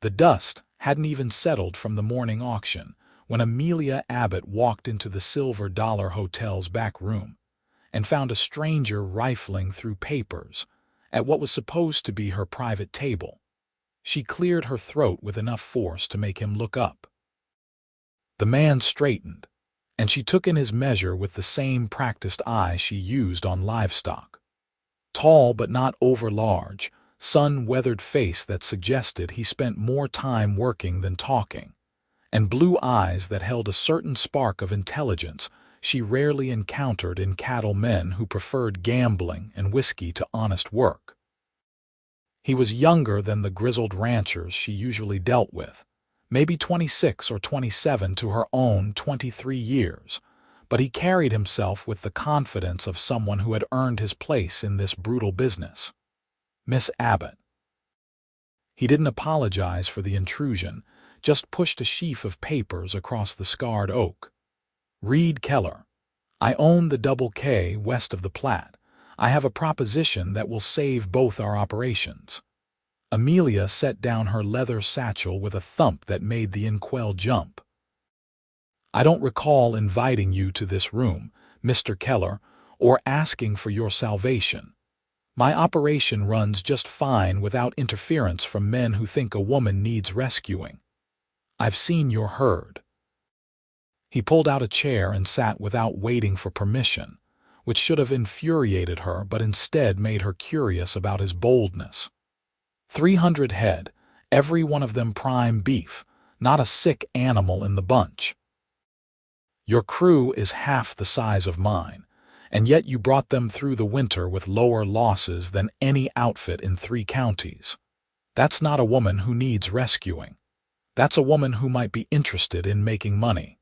The dust hadn't even settled from the morning auction when Amelia Abbott walked into the Silver Dollar Hotel's back room and found a stranger rifling through papers at what was supposed to be her private table. She cleared her throat with enough force to make him look up. The man straightened, and she took in his measure with the same practiced eye she used on livestock. Tall but not over-large, sun-weathered face that suggested he spent more time working than talking, and blue eyes that held a certain spark of intelligence she rarely encountered in cattle men who preferred gambling and whiskey to honest work. He was younger than the grizzled ranchers she usually dealt with, maybe 26 or 27 to her own 23 years, but he carried himself with the confidence of someone who had earned his place in this brutal business. Miss Abbott. He didn't apologize for the intrusion, just pushed a sheaf of papers across the scarred oak. Reed Keller. I own the Double K west of the Platte. I have a proposition that will save both our operations. Amelia set down her leather satchel with a thump that made the inkwell jump. I don't recall inviting you to this room, Mr. Keller, or asking for your salvation. My operation runs just fine without interference from men who think a woman needs rescuing. I've seen your herd. He pulled out a chair and sat without waiting for permission, which should have infuriated her but instead made her curious about his boldness. 300 head, every one of them prime beef, not a sick animal in the bunch. Your crew is half the size of mine, and yet you brought them through the winter with lower losses than any outfit in 3 counties. That's not a woman who needs rescuing. That's a woman who might be interested in making money.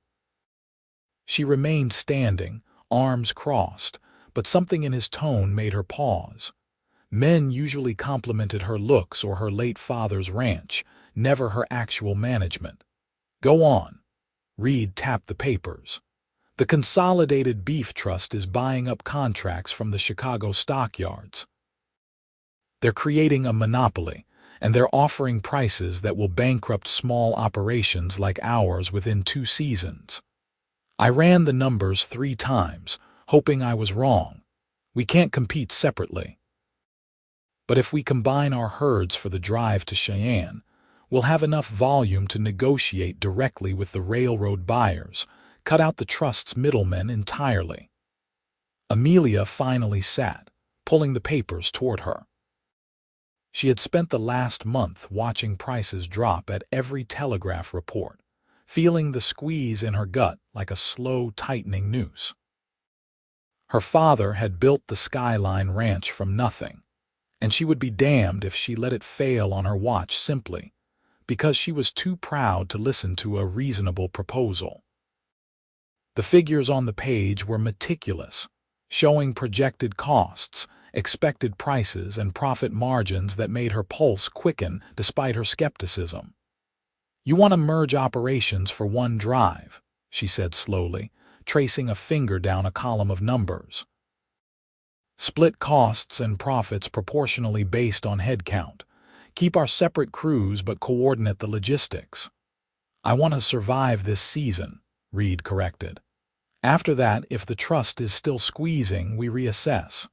She remained standing, arms crossed, but something in his tone made her pause. Men usually complimented her looks or her late father's ranch, never her actual management. Go on. Reed tapped the papers. The Consolidated Beef Trust is buying up contracts from the Chicago stockyards. They're creating a monopoly, and they're offering prices that will bankrupt small operations like ours within 2 seasons. I ran the numbers 3 times, hoping I was wrong. We can't compete separately. But if we combine our herds for the drive to Cheyenne, we'll have enough volume to negotiate directly with the railroad buyers, cut out the trust's middlemen entirely. Amelia finally sat, pulling the papers toward her. She had spent the last month watching prices drop at every telegraph report, feeling the squeeze in her gut like a slow tightening noose. Her father had built the Skyline Ranch from nothing, and she would be damned if she let it fail on her watch simply because she was too proud to listen to a reasonable proposal. The figures on the page were meticulous, showing projected costs, expected prices, and profit margins that made her pulse quicken despite her skepticism. You want to merge operations for 1 drive, she said slowly, tracing a finger down a column of numbers. Split costs and profits proportionally based on headcount. Keep our separate crews but coordinate the logistics. I want to survive this season, Reed corrected. After that, if the trust is still squeezing, we reassess.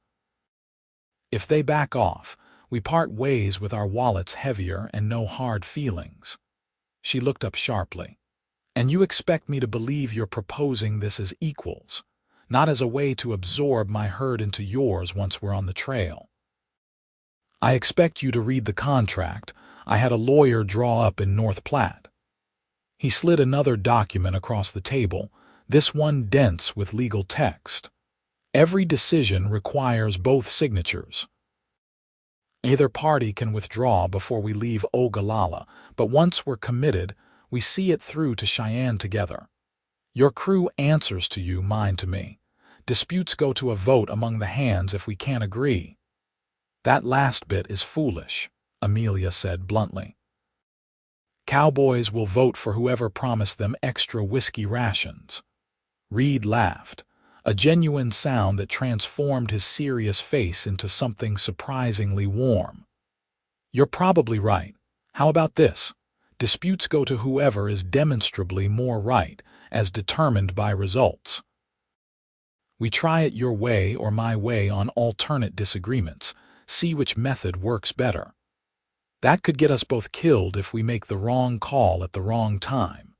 If they back off, we part ways with our wallets heavier and no hard feelings. She looked up sharply. And you expect me to believe you're proposing this as equals, not as a way to absorb my herd into yours once we're on the trail. I expect you to read the contract I had a lawyer draw up in North Platte. He slid another document across the table, this one dense with legal text. Every decision requires both signatures. Either party can withdraw before we leave Ogallala, but once we're committed, we see it through to Cheyenne together. Your crew answers to you, mine to me. Disputes go to a vote among the hands if we can't agree. That last bit is foolish, Amelia said bluntly. Cowboys will vote for whoever promised them extra whiskey rations. Reed laughed, a genuine sound that transformed his serious face into something surprisingly warm. You're probably right. How about this? Disputes go to whoever is demonstrably more right, as determined by results. We try it your way or my way on alternate disagreements, see which method works better. That could get us both killed if we make the wrong call at the wrong time.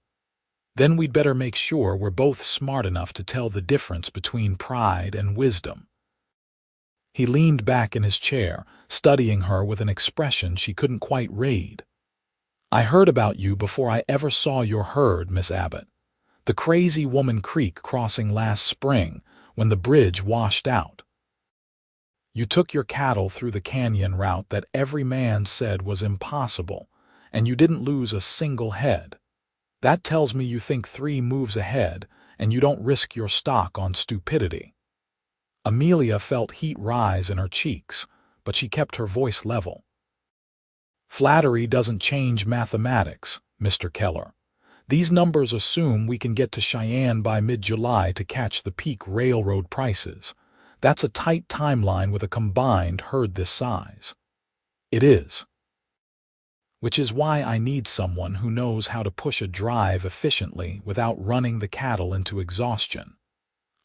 Then we'd better make sure we're both smart enough to tell the difference between pride and wisdom. He leaned back in his chair, studying her with an expression she couldn't quite read. I heard about you before I ever saw your herd, Miss Abbott. The Crazy Woman Creek crossing last spring, when the bridge washed out. You took your cattle through the canyon route that every man said was impossible, and you didn't lose a single head. That tells me you think 3 moves ahead, and you don't risk your stock on stupidity. Amelia felt heat rise in her cheeks, but she kept her voice level. Flattery doesn't change mathematics, Mr. Keller. These numbers assume we can get to Cheyenne by mid-July to catch the peak railroad prices. That's a tight timeline with a combined herd this size. It is. Which is why I need someone who knows how to push a drive efficiently without running the cattle into exhaustion.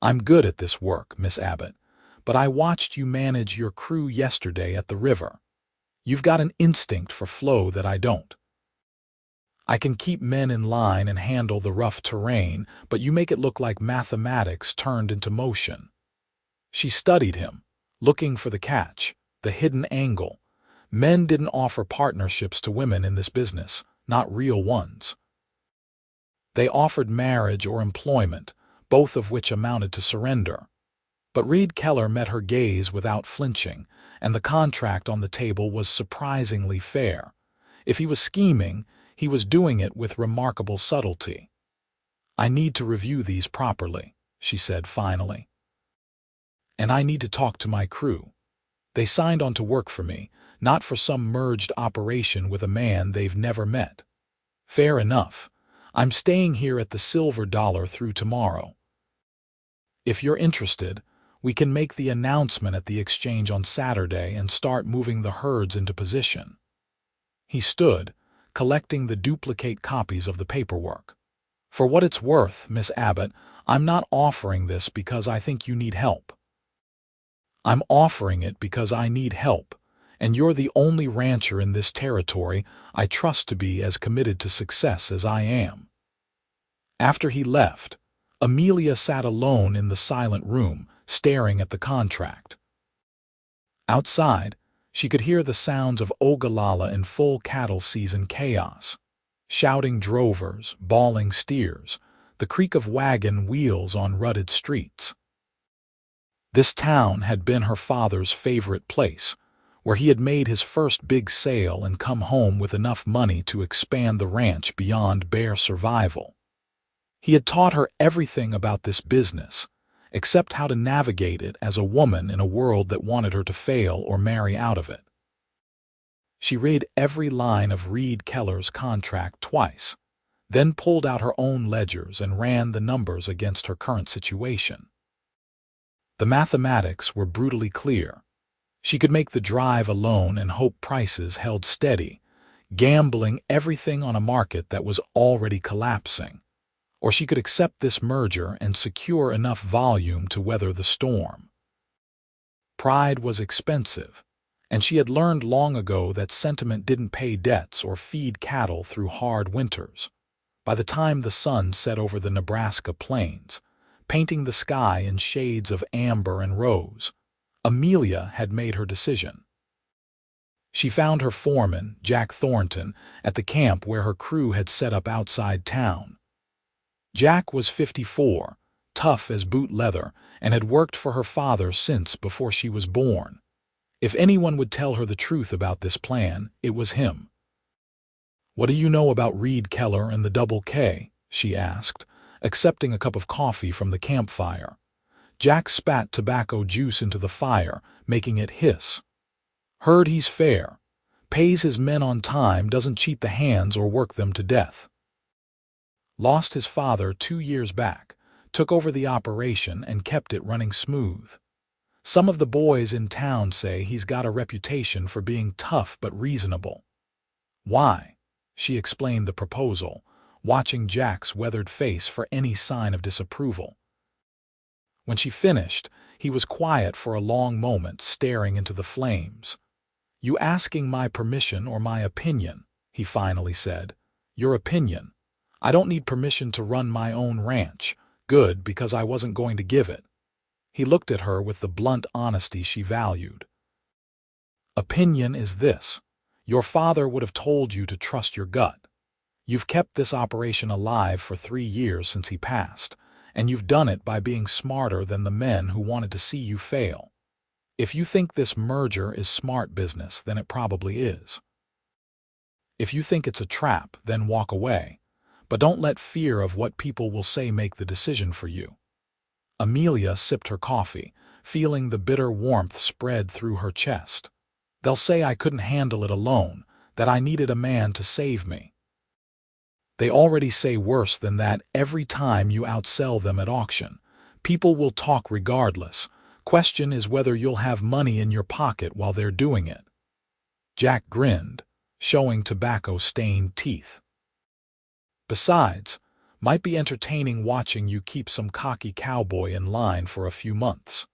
I'm good at this work, Miss Abbott, but I watched you manage your crew yesterday at the river. You've got an instinct for flow that I don't. I can keep men in line and handle the rough terrain, but you make it look like mathematics turned into motion. She studied him, looking for the catch, the hidden angle. Men didn't offer partnerships to women in this business, not real ones. They offered marriage or employment, both of which amounted to surrender. But Reed Keller met her gaze without flinching, and the contract on the table was surprisingly fair. If he was scheming, he was doing it with remarkable subtlety. I need to review these properly, she said finally. And I need to talk to my crew. They signed on to work for me, not for some merged operation with a man they've never met. Fair enough. I'm staying here at the Silver Dollar through tomorrow. If you're interested, we can make the announcement at the exchange on Saturday and start moving the herds into position. He stood, collecting the duplicate copies of the paperwork. For what it's worth, Miss Abbott, I'm not offering this because I think you need help. I'm offering it because I need help, and you're the only rancher in this territory I trust to be as committed to success as I am. After he left, Amelia sat alone in the silent room, staring at the contract. Outside, she could hear the sounds of Ogallala in full cattle season chaos. Shouting drovers, bawling steers, the creak of wagon wheels on rutted streets. This town had been her father's favorite place, where he had made his first big sale and come home with enough money to expand the ranch beyond bare survival. He had taught her everything about this business, except how to navigate it as a woman in a world that wanted her to fail or marry out of it. She read every line of Reed Keller's contract twice, then pulled out her own ledgers and ran the numbers against her current situation. The mathematics were brutally clear. She could make the drive alone and hope prices held steady, gambling everything on a market that was already collapsing. Or she could accept this merger and secure enough volume to weather the storm. Pride was expensive, and she had learned long ago that sentiment didn't pay debts or feed cattle through hard winters. By the time the sun set over the Nebraska plains, painting the sky in shades of amber and rose, Amelia had made her decision. She found her foreman, Jack Thornton, at the camp where her crew had set up outside town. Jack was 54, tough as boot leather, and had worked for her father since before she was born. If anyone would tell her the truth about this plan, it was him. "What do you know about Reed Keller and the Double K?" she asked, accepting a cup of coffee from the campfire. Jack spat tobacco juice into the fire, making it hiss. "Heard he's fair. Pays his men on time, doesn't cheat the hands or work them to death. Lost his father 2 years back, took over the operation and kept it running smooth. Some of the boys in town say he's got a reputation for being tough but reasonable. Why? She explained the proposal, watching Jack's weathered face for any sign of disapproval. When she finished, he was quiet for a long moment, staring into the flames. "You asking my permission or my opinion?" he finally said. "Your opinion. I don't need permission to run my own ranch. Good, because I wasn't going to give it." He looked at her with the blunt honesty she valued. "Opinion is this. Your father would have told you to trust your gut. You've kept this operation alive for 3 years since he passed, and you've done it by being smarter than the men who wanted to see you fail. If you think this merger is smart business, then it probably is. If you think it's a trap, then walk away. But don't let fear of what people will say make the decision for you." Amelia sipped her coffee, feeling the bitter warmth spread through her chest. "They'll say I couldn't handle it alone, that I needed a man to save me. They already say worse than that every time you outsell them at auction. People will talk regardless. Question is whether you'll have money in your pocket while they're doing it." Jack grinned, showing tobacco-stained teeth. "Besides, might be entertaining watching you keep some cocky cowboy in line for a few months."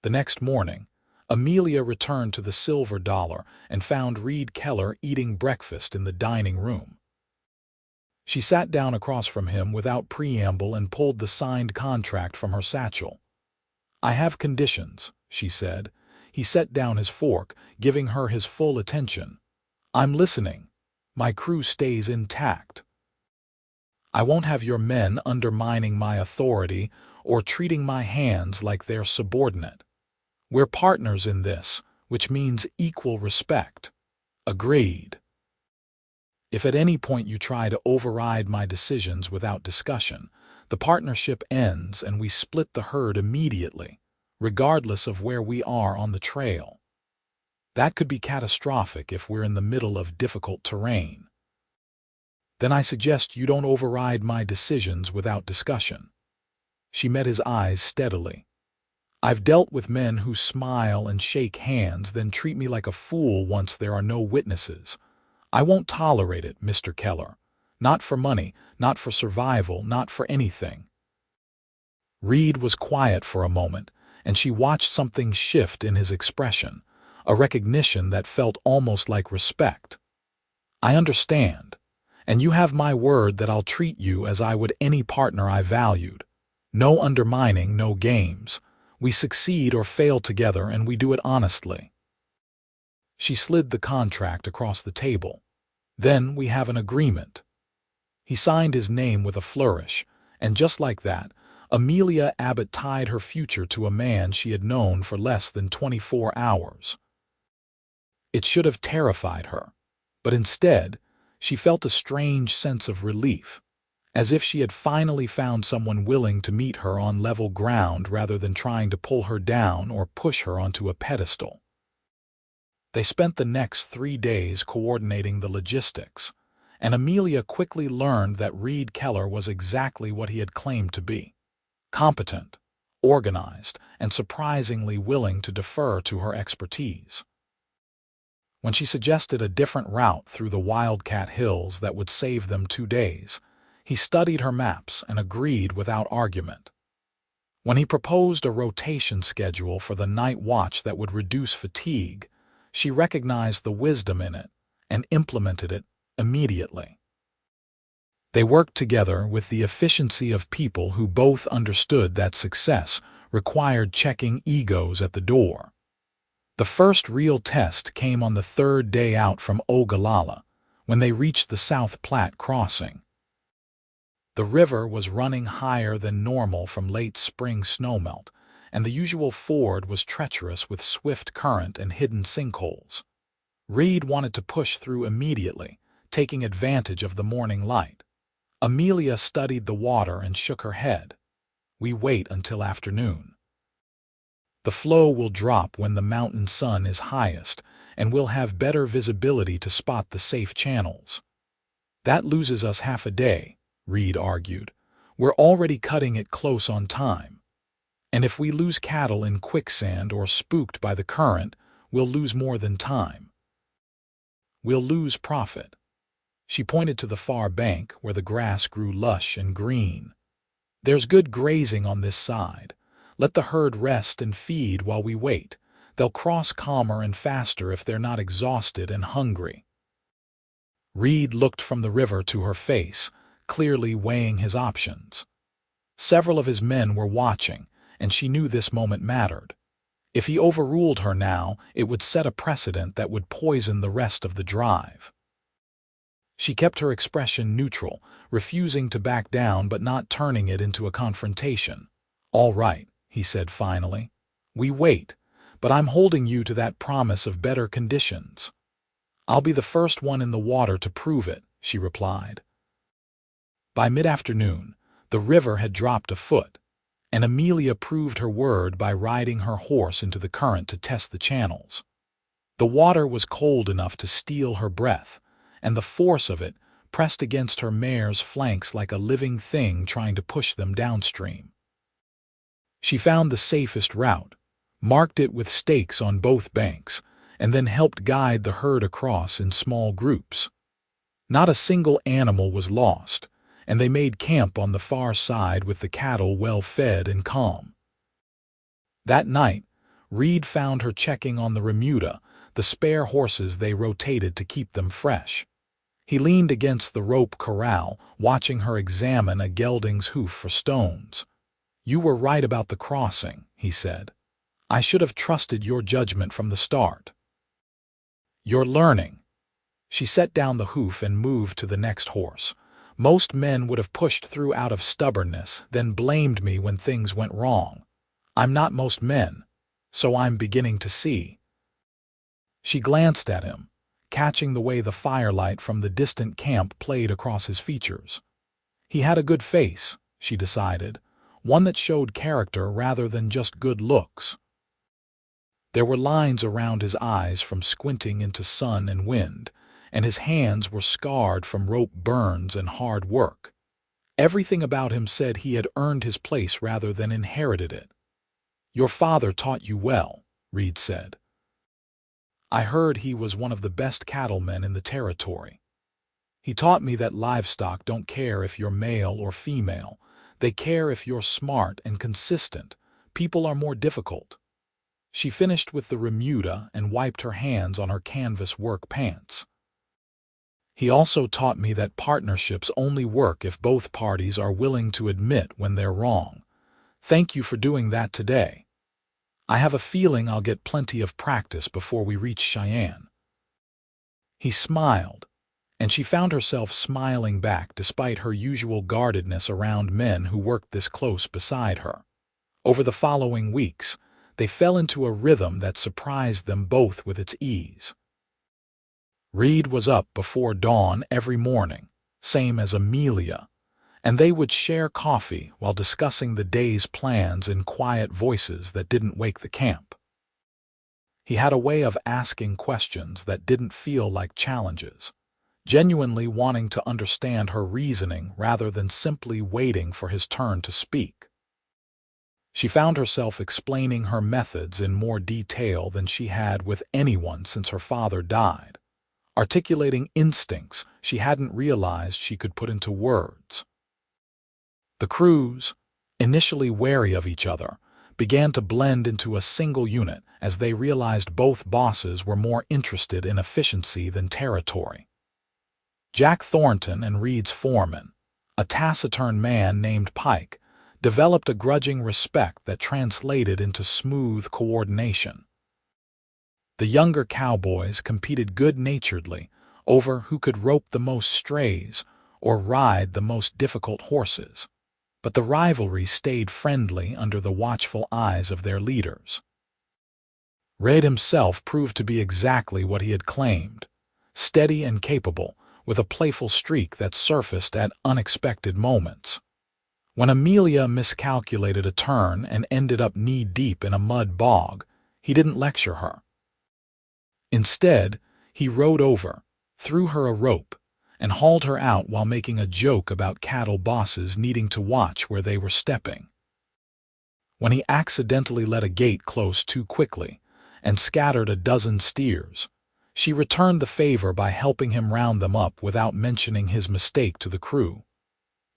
The next morning, Amelia returned to the Silver Dollar and found Reed Keller eating breakfast in the dining room. She sat down across from him without preamble and pulled the signed contract from her satchel. "I have conditions," she said. He set down his fork, giving her his full attention. "I'm listening. My crew stays intact. I won't have your men undermining my authority or treating my hands like they're subordinate. We're partners in this, which means equal respect." "Agreed. If at any point you try to override my decisions without discussion, the partnership ends and we split the herd immediately, regardless of where we are on the trail. That could be catastrophic if we're in the middle of difficult terrain. Then I suggest you don't override my decisions without discussion." She met his eyes steadily. "I've dealt with men who smile and shake hands, then treat me like a fool once there are no witnesses. I won't tolerate it, Mr. Keller. Not for money, not for survival, not for anything." Reed was quiet for a moment, and she watched something shift in his expression, a recognition that felt almost like respect. "I understand. And you have my word that I'll treat you as I would any partner I valued. No undermining, no games. We succeed or fail together, and we do it honestly." She slid the contract across the table. "Then we have an agreement." He signed his name with a flourish, and just like that, Amelia Abbott tied her future to a man she had known for less than 24 hours. It should have terrified her, but instead, she felt a strange sense of relief, as if she had finally found someone willing to meet her on level ground rather than trying to pull her down or push her onto a pedestal. They spent the next 3 days coordinating the logistics, and Amelia quickly learned that Reed Keller was exactly what he had claimed to be: competent, organized, and surprisingly willing to defer to her expertise. When she suggested a different route through the Wildcat Hills that would save them 2 days, he studied her maps and agreed without argument. When he proposed a rotation schedule for the night watch that would reduce fatigue, she recognized the wisdom in it and implemented it immediately. They worked together with the efficiency of people who both understood that success required checking egos at the door. The first real test came on the 3rd day out from Ogallala, when they reached the South Platte crossing. The river was running higher than normal from late spring snowmelt, and the usual ford was treacherous with swift current and hidden sinkholes. Reed wanted to push through immediately, taking advantage of the morning light. Amelia studied the water and shook her head. "We wait until afternoon. The flow will drop when the mountain sun is highest, and we'll have better visibility to spot the safe channels." "That loses us half a day," Reed argued. "We're already cutting it close on time. And if we lose cattle in quicksand or spooked by the current, we'll lose more than time. We'll lose profit." She pointed to the far bank where the grass grew lush and green. "There's good grazing on this side. Let the herd rest and feed while we wait. They'll cross calmer and faster if they're not exhausted and hungry." Reed looked from the river to her face, clearly weighing his options. Several of his men were watching, and she knew this moment mattered. If he overruled her now, it would set a precedent that would poison the rest of the drive. She kept her expression neutral, refusing to back down but not turning it into a confrontation. "All right," he said finally. "We wait, but I'm holding you to that promise of better conditions." "I'll be the first one in the water to prove it," she replied. By mid-afternoon, the river had dropped a foot, and Amelia proved her word by riding her horse into the current to test the channels. The water was cold enough to steal her breath, and the force of it pressed against her mare's flanks like a living thing trying to push them downstream. She found the safest route, marked it with stakes on both banks, and then helped guide the herd across in small groups. Not a single animal was lost, and they made camp on the far side with the cattle well fed and calm. That night, Reed found her checking on the remuda, the spare horses they rotated to keep them fresh. He leaned against the rope corral, watching her examine a gelding's hoof for stones. "You were right about the crossing," he said. "I should have trusted your judgment from the start." "You're learning." She set down the hoof and moved to the next horse. "Most men would have pushed through out of stubbornness, then blamed me when things went wrong. I'm not most men, so I'm beginning to see." She glanced at him, catching the way the firelight from the distant camp played across his features. He had a good face, she decided, one that showed character rather than just good looks. There were lines around his eyes from squinting into sun and wind, and his hands were scarred from rope burns and hard work. Everything about him said he had earned his place rather than inherited it. "Your father taught you well," Reed said. "I heard he was one of the best cattlemen in the territory. He taught me that livestock don't care if you're male or female. They care if you're smart and consistent. People are more difficult." She finished with the remuda and wiped her hands on her canvas work pants. "He also taught me that partnerships only work if both parties are willing to admit when they're wrong. Thank you for doing that today. I have a feeling I'll get plenty of practice before we reach Cheyenne." He smiled, and she found herself smiling back despite her usual guardedness around men who worked this close beside her. Over the following weeks, they fell into a rhythm that surprised them both with its ease. Reed was up before dawn every morning, same as Amelia, and they would share coffee while discussing the day's plans in quiet voices that didn't wake the camp. He had a way of asking questions that didn't feel like challenges, genuinely wanting to understand her reasoning rather than simply waiting for his turn to speak. She found herself explaining her methods in more detail than she had with anyone since her father died, articulating instincts she hadn't realized she could put into words. The crews, initially wary of each other, began to blend into a single unit as they realized both bosses were more interested in efficiency than territory. Jack Thornton and Reed's foreman, a taciturn man named Pike, developed a grudging respect that translated into smooth coordination. The younger cowboys competed good-naturedly over who could rope the most strays or ride the most difficult horses, but the rivalry stayed friendly under the watchful eyes of their leaders. Reed himself proved to be exactly what he had claimed, steady and capable, with a playful streak that surfaced at unexpected moments. When Amelia miscalculated a turn and ended up knee-deep in a mud bog, he didn't lecture her. Instead, he rode over, threw her a rope, and hauled her out while making a joke about cattle bosses needing to watch where they were stepping. When he accidentally let a gate close too quickly and scattered a dozen steers, She returned the favor by helping him round them up without mentioning his mistake to the crew.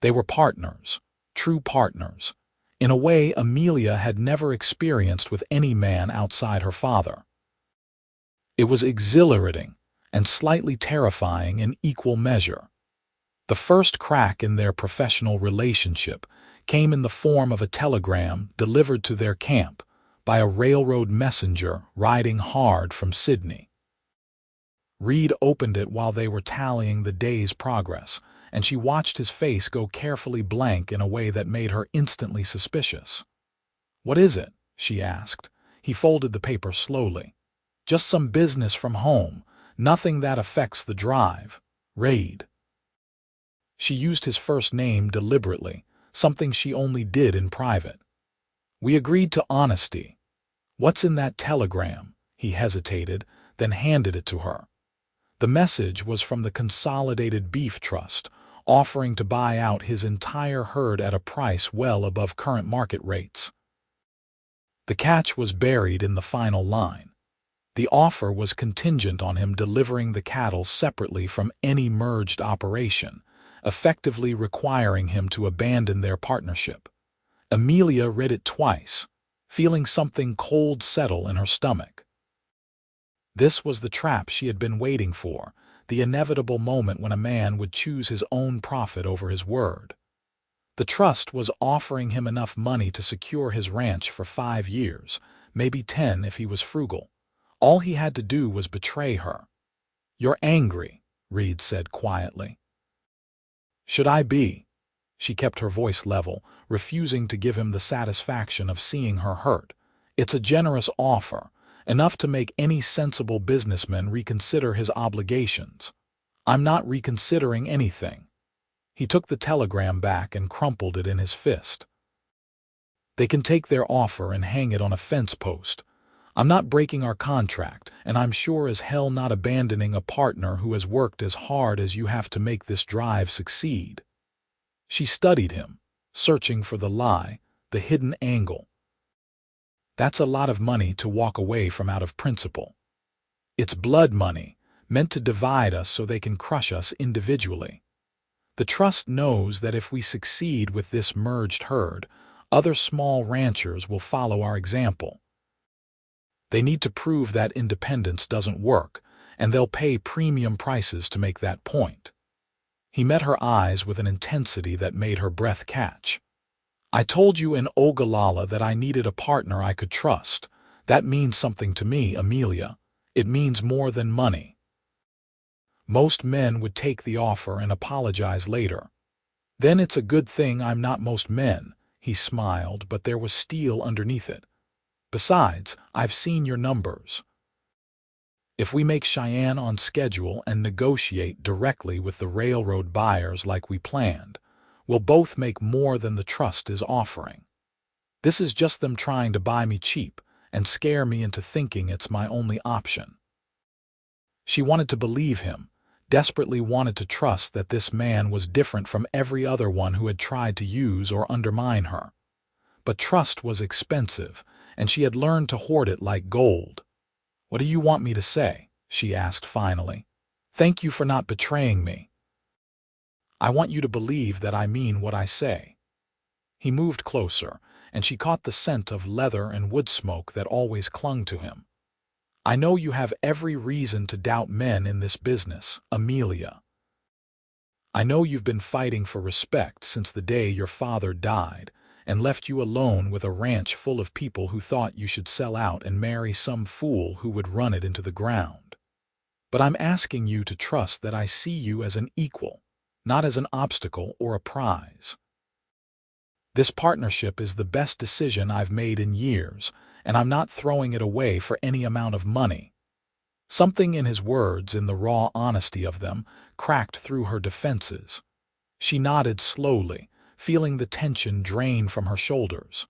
They were partners, true partners, in a way Amelia had never experienced with any man outside her father. It was exhilarating and slightly terrifying in equal measure. The first crack in their professional relationship came in the form of a telegram delivered to their camp by a railroad messenger riding hard from Sydney. Reed opened it while they were tallying the day's progress, and she watched his face go carefully blank in a way that made her instantly suspicious. "What is it?" she asked. He folded the paper slowly. "Just some business from home, nothing that affects the drive. Reed." She used his first name deliberately, something she only did in private. "We agreed to honesty. What's in that telegram?" He hesitated, then handed it to her. The message was from the Consolidated Beef Trust, offering to buy out his entire herd at a price well above current market rates. The catch was buried in the final line. The offer was contingent on him delivering the cattle separately from any merged operation, effectively requiring him to abandon their partnership. Amelia read it twice, feeling something cold settle in her stomach. This was the trap she had been waiting for, the inevitable moment when a man would choose his own profit over his word. The trust was offering him enough money to secure his ranch for 5 years, maybe 10 if he was frugal. All he had to do was betray her. "You're angry," Reed said quietly. "Should I be?" She kept her voice level, refusing to give him the satisfaction of seeing her hurt. "It's a generous offer, enough to make any sensible businessman reconsider his obligations. I'm not reconsidering anything." He took the telegram back and crumpled it in his fist. "They can take their offer and hang it on a fence post. I'm not breaking our contract, and I'm sure as hell not abandoning a partner who has worked as hard as you have to make this drive succeed." She studied him, searching for the lie, the hidden angle. "That's a lot of money to walk away from out of principle. It's blood money, meant to divide us so they can crush us individually. The trust knows that if we succeed with this merged herd, other small ranchers will follow our example. They need to prove that independence doesn't work, and they'll pay premium prices to make that point." He met her eyes with an intensity that made her breath catch. "I told you in Ogallala that I needed a partner I could trust. That means something to me, Amelia. It means more than money." Most men would take the offer and apologize later. "Then it's a good thing I'm not most men," he smiled, but there was steel underneath it. "Besides, I've seen your numbers. If we make Cheyenne on schedule and negotiate directly with the railroad buyers like we planned, we'll both make more than the trust is offering. This is just them trying to buy me cheap and scare me into thinking it's my only option." She wanted to believe him, desperately wanted to trust that this man was different from every other one who had tried to use or undermine her. But trust was expensive, and she had learned to hoard it like gold. "What do you want me to say?" she asked finally. "Thank you for not betraying me." "I want you to believe that I mean what I say." He moved closer, and she caught the scent of leather and wood smoke that always clung to him. "I know you have every reason to doubt men in this business, Amelia. I know you've been fighting for respect since the day your father died and left you alone with a ranch full of people who thought you should sell out and marry some fool who would run it into the ground. But I'm asking you to trust that I see you as an equal, not as an obstacle or a prize. This partnership is the best decision I've made in years, and I'm not throwing it away for any amount of money." Something in his words, in the raw honesty of them, cracked through her defenses. She nodded slowly, feeling the tension drain from her shoulders.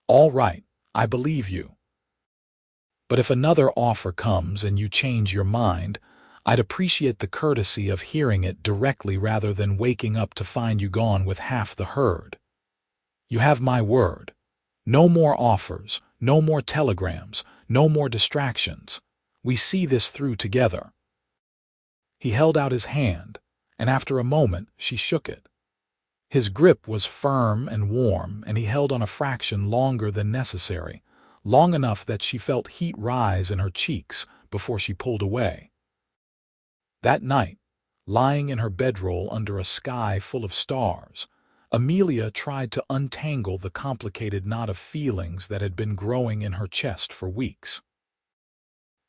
"All right, I believe you. But if another offer comes and you change your mind, I'd appreciate the courtesy of hearing it directly rather than waking up to find you gone with half the herd. You have my word. No more offers, no more telegrams, no more distractions. We see this through together." He held out his hand, and after a moment she shook it. His grip was firm and warm, and he held on a fraction longer than necessary, long enough that she felt heat rise in her cheeks before she pulled away. That night, lying in her bedroll under a sky full of stars, Amelia tried to untangle the complicated knot of feelings that had been growing in her chest for weeks.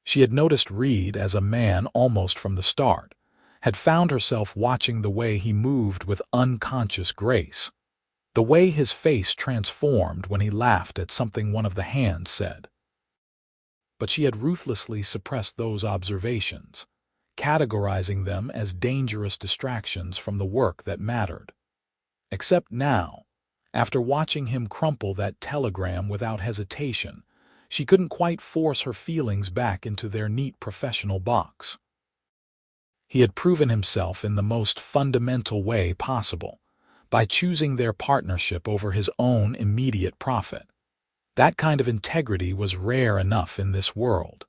She had noticed Reed as a man almost from the start, had found herself watching the way he moved with unconscious grace, the way his face transformed when he laughed at something one of the hands said. But she had ruthlessly suppressed those observations, categorizing them as dangerous distractions from the work that mattered. Except now, after watching him crumple that telegram without hesitation, she couldn't quite force her feelings back into their neat professional box. He had proven himself in the most fundamental way possible, by choosing their partnership over his own immediate profit. That kind of integrity was rare enough in this world.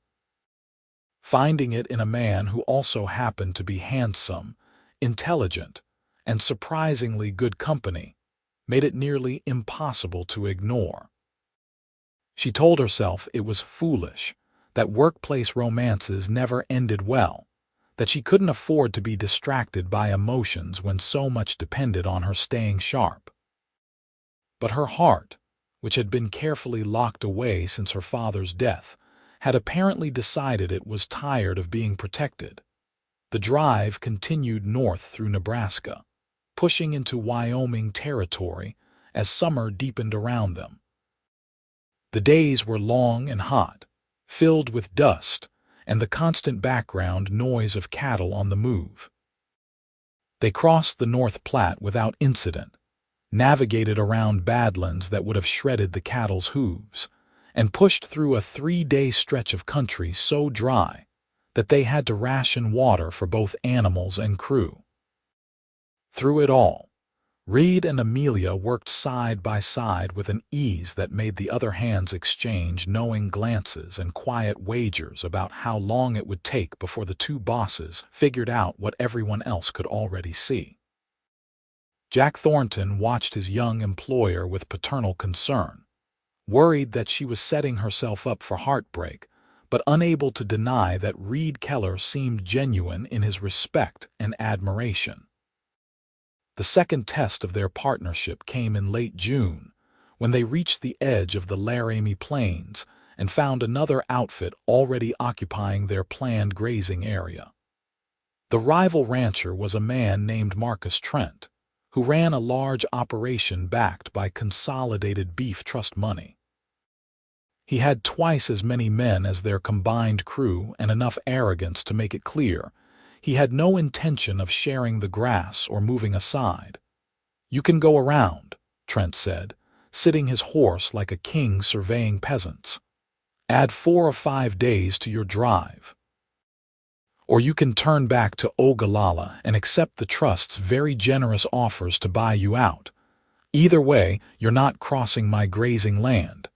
Finding it in a man who also happened to be handsome, intelligent, and surprisingly good company made it nearly impossible to ignore. She told herself it was foolish, that workplace romances never ended well, that she couldn't afford to be distracted by emotions when so much depended on her staying sharp. But her heart, which had been carefully locked away since her father's death, had apparently decided it was tired of being protected. The drive continued north through Nebraska, pushing into Wyoming territory as summer deepened around them. The days were long and hot, filled with dust and the constant background noise of cattle on the move. They crossed the North Platte without incident, navigated around badlands that would have shredded the cattle's hooves, and pushed through a 3-day stretch of country so dry that they had to ration water for both animals and crew. Through it all, Reed and Amelia worked side by side with an ease that made the other hands exchange knowing glances and quiet wagers about how long it would take before the two bosses figured out what everyone else could already see. Jack Thornton watched his young employer with paternal concern, worried that she was setting herself up for heartbreak, but unable to deny that Reed Keller seemed genuine in his respect and admiration. The second test of their partnership came in late June, when they reached the edge of the Laramie Plains and found another outfit already occupying their planned grazing area. The rival rancher was a man named Marcus Trent, who ran a large operation backed by Consolidated Beef Trust money. He had twice as many men as their combined crew and enough arrogance to make it clear he had no intention of sharing the grass or moving aside. "You can go around," Trent said, sitting his horse like a king surveying peasants. "Add 4 or 5 days to your drive. Or you can turn back to Ogallala and accept the Trust's very generous offers to buy you out. Either way, you're not crossing my grazing land."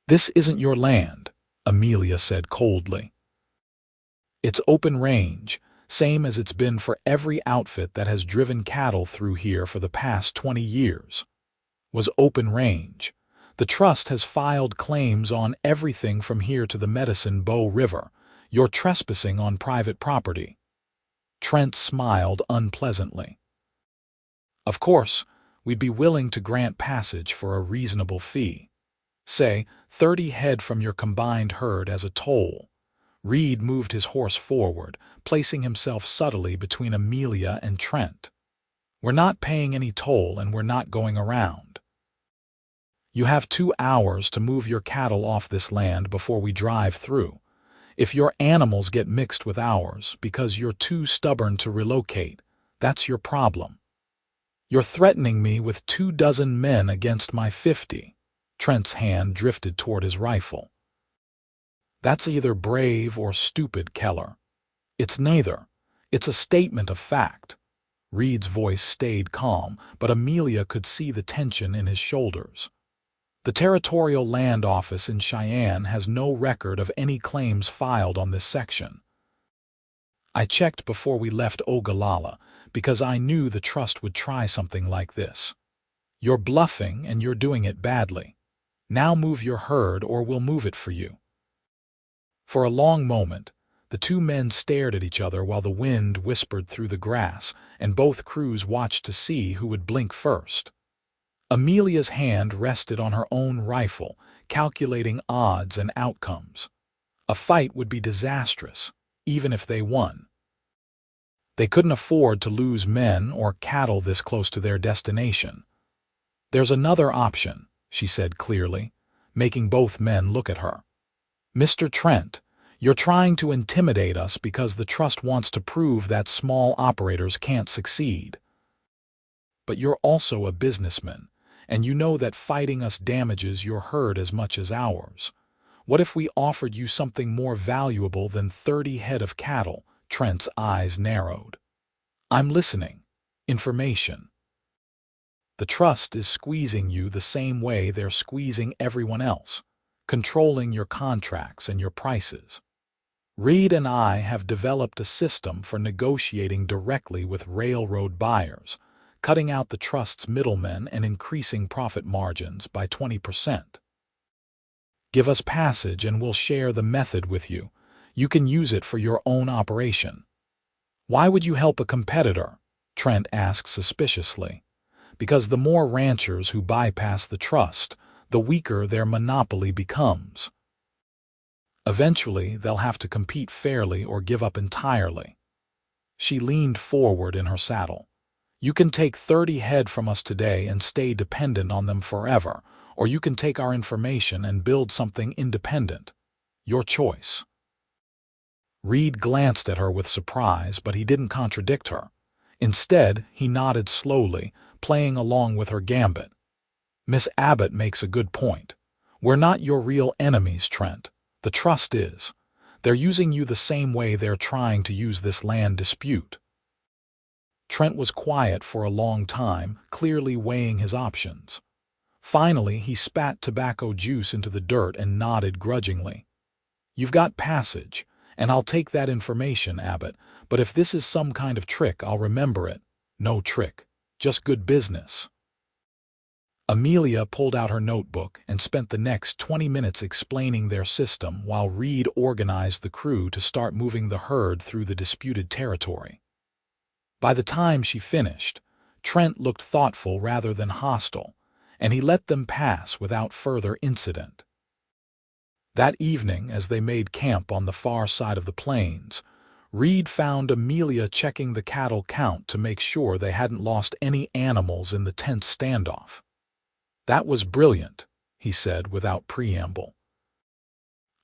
"This isn't your land," Amelia said coldly. "It's open range, same as it's been for every outfit that has driven cattle through here for the past 20 years. Was open range. The Trust has filed claims on everything from here to the Medicine Bow River. You're trespassing on private property." Trent smiled unpleasantly. "Of course, we'd be willing to grant passage for a reasonable fee. Say, 30 head from your combined herd as a toll." Reed moved his horse forward, placing himself subtly between Amelia and Trent. "We're not paying any toll and we're not going around. You have 2 hours to move your cattle off this land before we drive through. If your animals get mixed with ours because you're too stubborn to relocate, that's your problem. You're threatening me with 24 men against my 50. Trent's hand drifted toward his rifle. "That's either brave or stupid, Keller." "It's neither. It's a statement of fact." Reed's voice stayed calm, but Amelia could see the tension in his shoulders. The Territorial Land Office in Cheyenne has no record of any claims filed on this section. I checked before we left Ogallala because I knew the trust would try something like this. You're bluffing and you're doing it badly. Now move your herd or we'll move it for you." For a long moment, the two men stared at each other while the wind whispered through the grass, and both crews watched to see who would blink first. Amelia's hand rested on her own rifle, calculating odds and outcomes. A fight would be disastrous, even if they won. They couldn't afford to lose men or cattle this close to their destination. "There's another option," she said clearly, making both men look at her. "Mr. Trent, you're trying to intimidate us because the trust wants to prove that small operators can't succeed. But you're also a businessman, and you know that fighting us damages your herd as much as ours. What if we offered you something more valuable than 30 head of cattle?" Trent's eyes narrowed. "I'm listening. Information." "The trust is squeezing you the same way they're squeezing everyone else, controlling your contracts and your prices. Reed and I have developed a system for negotiating directly with railroad buyers, cutting out the trust's middlemen and increasing profit margins by 20%. Give us passage and we'll share the method with you. You can use it for your own operation." "Why would you help a competitor?" Trent asked suspiciously. "Because the more ranchers who bypass the trust, the weaker their monopoly becomes. Eventually, they'll have to compete fairly or give up entirely." She leaned forward in her saddle. "You can take 30 head from us today and stay dependent on them forever, or you can take our information and build something independent. Your choice." Reed glanced at her with surprise, but he didn't contradict her. Instead, he nodded slowly, playing along with her gambit. "Miss Abbott makes a good point. We're not your real enemies, Trent. The trust is. They're using you the same way they're trying to use this land dispute." Trent was quiet for a long time, clearly weighing his options. Finally, he spat tobacco juice into the dirt and nodded grudgingly. "You've got passage, and I'll take that information, Abbott, but if this is some kind of trick, I'll remember it. No trick, just good business." Amelia pulled out her notebook and spent the next 20 minutes explaining their system while Reed organized the crew to start moving the herd through the disputed territory. By the time she finished, Trent looked thoughtful rather than hostile, and he let them pass without further incident. That evening, as they made camp on the far side of the plains, Reed found Amelia checking the cattle count to make sure they hadn't lost any animals in the tense standoff. "That was brilliant," he said without preamble.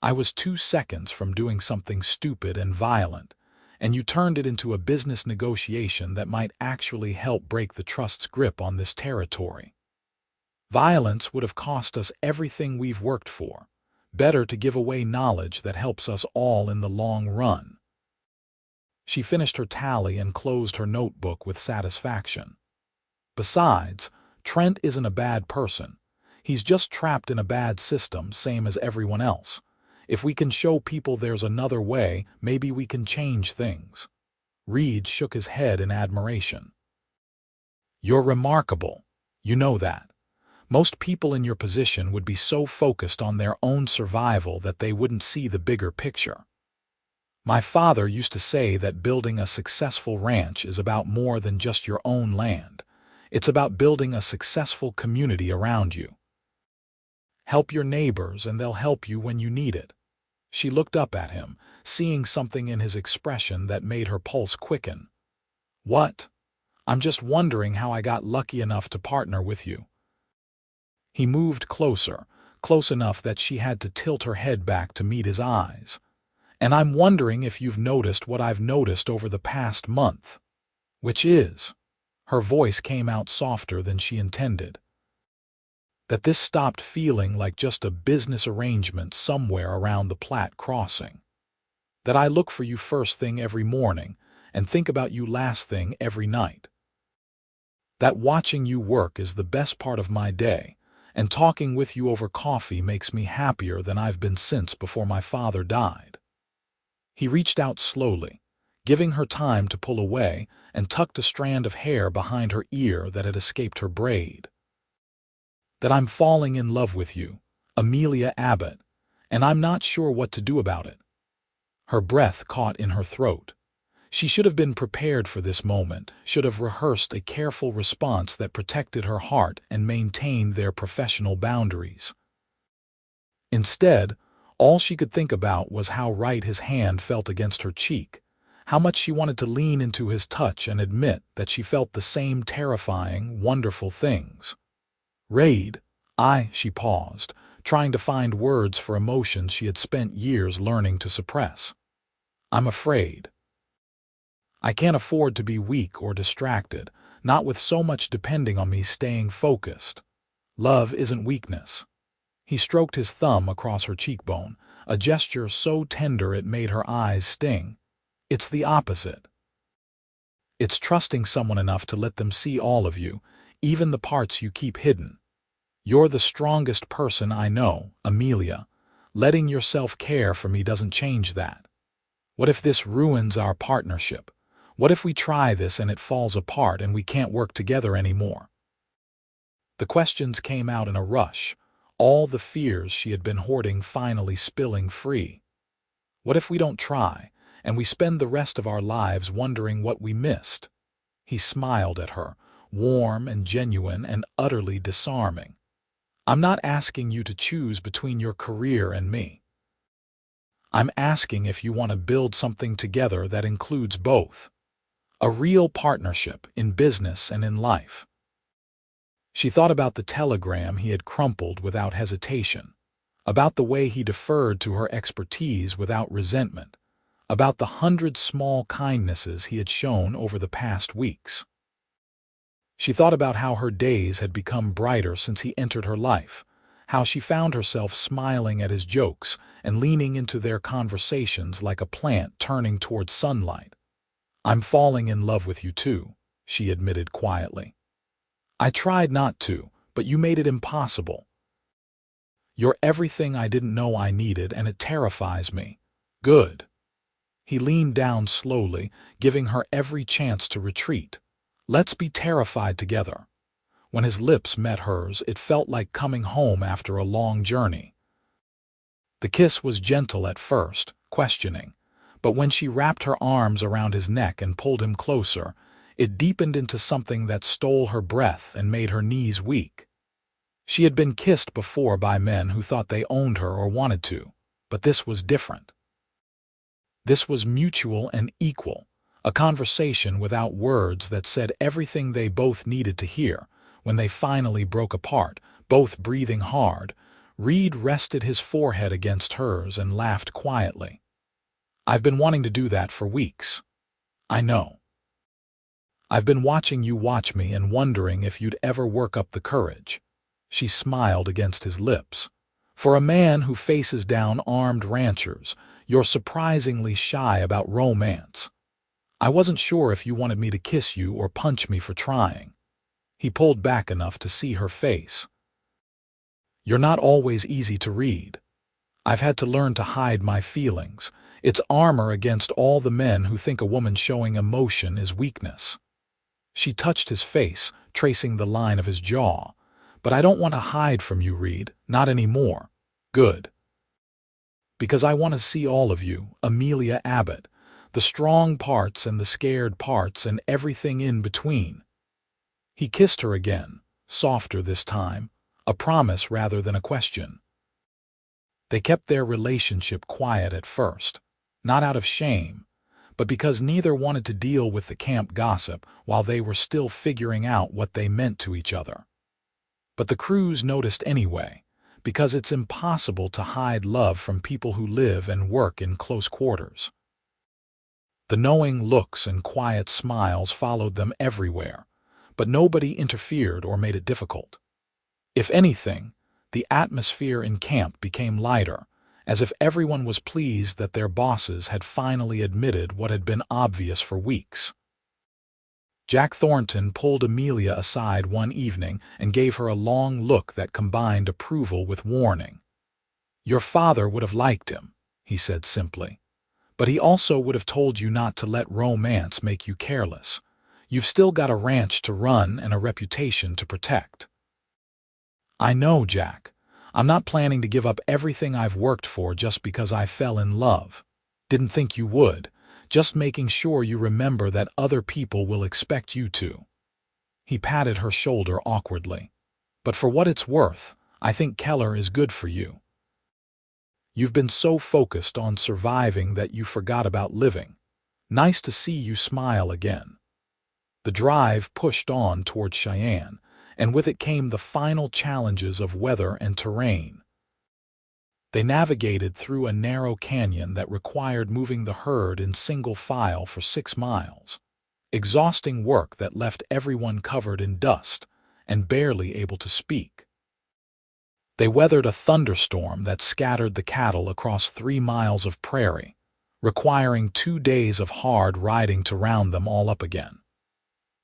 "I was 2 seconds from doing something stupid and violent, and you turned it into a business negotiation that might actually help break the trust's grip on this territory. Violence would have cost us everything we've worked for. Better to give away knowledge that helps us all in the long run." She finished her tally and closed her notebook with satisfaction. "Besides, Trent isn't a bad person. He's just trapped in a bad system, same as everyone else. If we can show people there's another way, maybe we can change things." Reed shook his head in admiration. "You're remarkable. You know that. Most people in your position would be so focused on their own survival that they wouldn't see the bigger picture. My father used to say that building a successful ranch is about more than just your own land. It's about building a successful community around you. Help your neighbors and they'll help you when you need it." She looked up at him, seeing something in his expression that made her pulse quicken. "What?" "I'm just wondering how I got lucky enough to partner with you." He moved closer, close enough that she had to tilt her head back to meet his eyes. "And I'm wondering if you've noticed what I've noticed over the past month." "Which is?" Her voice came out softer than she intended. "That this stopped feeling like just a business arrangement somewhere around the Platte crossing. That I look for you first thing every morning and think about you last thing every night. That watching you work is the best part of my day, and talking with you over coffee makes me happier than I've been since before my father died." He reached out slowly, giving her time to pull away, and tucked a strand of hair behind her ear that had escaped her braid. "That I'm falling in love with you, Amelia Abbott, and I'm not sure what to do about it." Her breath caught in her throat. She should have been prepared for this moment, should have rehearsed a careful response that protected her heart and maintained their professional boundaries. Instead, all she could think about was how right his hand felt against her cheek, how much she wanted to lean into his touch and admit that she felt the same terrifying, wonderful things. "Reed, she paused, trying to find words for emotions she had spent years learning to suppress. "I'm afraid. I can't afford to be weak or distracted, not with so much depending on me staying focused. Love isn't weakness." He stroked his thumb across her cheekbone, a gesture so tender it made her eyes sting. "It's the opposite. It's trusting someone enough to let them see all of you, even the parts you keep hidden. You're the strongest person I know, Amelia. Letting yourself care for me doesn't change that. What if this ruins our partnership? What if we try this and it falls apart and we can't work together anymore?" The questions came out in a rush, all the fears she had been hoarding finally spilling free. "What if we don't try, and we spend the rest of our lives wondering what we missed?" He smiled at her, warm and genuine and utterly disarming. "I'm not asking you to choose between your career and me. I'm asking if you want to build something together that includes both. A real partnership in business and in life." She thought about the telegram he had crumpled without hesitation, about the way he deferred to her expertise without resentment, about the 100 small kindnesses he had shown over the past weeks. She thought about how her days had become brighter since he entered her life, how she found herself smiling at his jokes and leaning into their conversations like a plant turning towards sunlight. "I'm falling in love with you too," she admitted quietly. "I tried not to, but you made it impossible. You're everything I didn't know I needed, and it terrifies me." "Good." He leaned down slowly, giving her every chance to retreat. "Let's be terrified together." When his lips met hers, it felt like coming home after a long journey. The kiss was gentle at first, questioning, but when she wrapped her arms around his neck and pulled him closer, it deepened into something that stole her breath and made her knees weak. She had been kissed before by men who thought they owned her or wanted to, but this was different. This was mutual and equal, a conversation without words that said everything they both needed to hear. When they finally broke apart, both breathing hard, Reed rested his forehead against hers and laughed quietly. "I've been wanting to do that for weeks. I know. I've been watching you watch me and wondering if you'd ever work up the courage." She smiled against his lips. "For a man who faces down armed ranchers, you're surprisingly shy about romance. I wasn't sure if you wanted me to kiss you or punch me for trying." He pulled back enough to see her face. "You're not always easy to read. I've had to learn to hide my feelings. It's armor against all the men who think a woman showing emotion is weakness." She touched his face, tracing the line of his jaw. "But I don't want to hide from you, Reed, not anymore." "Good. Because I want to see all of you, Amelia Abbott, the strong parts and the scared parts and everything in between." He kissed her again, softer this time, a promise rather than a question. They kept their relationship quiet at first, not out of shame, but because neither wanted to deal with the camp gossip while they were still figuring out what they meant to each other. But the crews noticed anyway, because it's impossible to hide love from people who live and work in close quarters. The knowing looks and quiet smiles followed them everywhere, but nobody interfered or made it difficult. If anything, the atmosphere in camp became lighter, as if everyone was pleased that their bosses had finally admitted what had been obvious for weeks. Jack Thornton pulled Amelia aside one evening and gave her a long look that combined approval with warning. "Your father would have liked him," he said simply. "But he also would have told you not to let romance make you careless. You've still got a ranch to run and a reputation to protect." "I know, Jack. I'm not planning to give up everything I've worked for just because I fell in love. Didn't think you would. Just making sure you remember that other people will expect you to." He patted her shoulder awkwardly. "But for what it's worth, I think Keller is good for you. You've been so focused on surviving that you forgot about living. Nice to see you smile again." The drive pushed on toward Cheyenne, and with it came the final challenges of weather and terrain. They navigated through a narrow canyon that required moving the herd in single file for 6 miles. Exhausting work that left everyone covered in dust and barely able to speak. They weathered a thunderstorm that scattered the cattle across 3 miles of prairie, requiring 2 days of hard riding to round them all up again.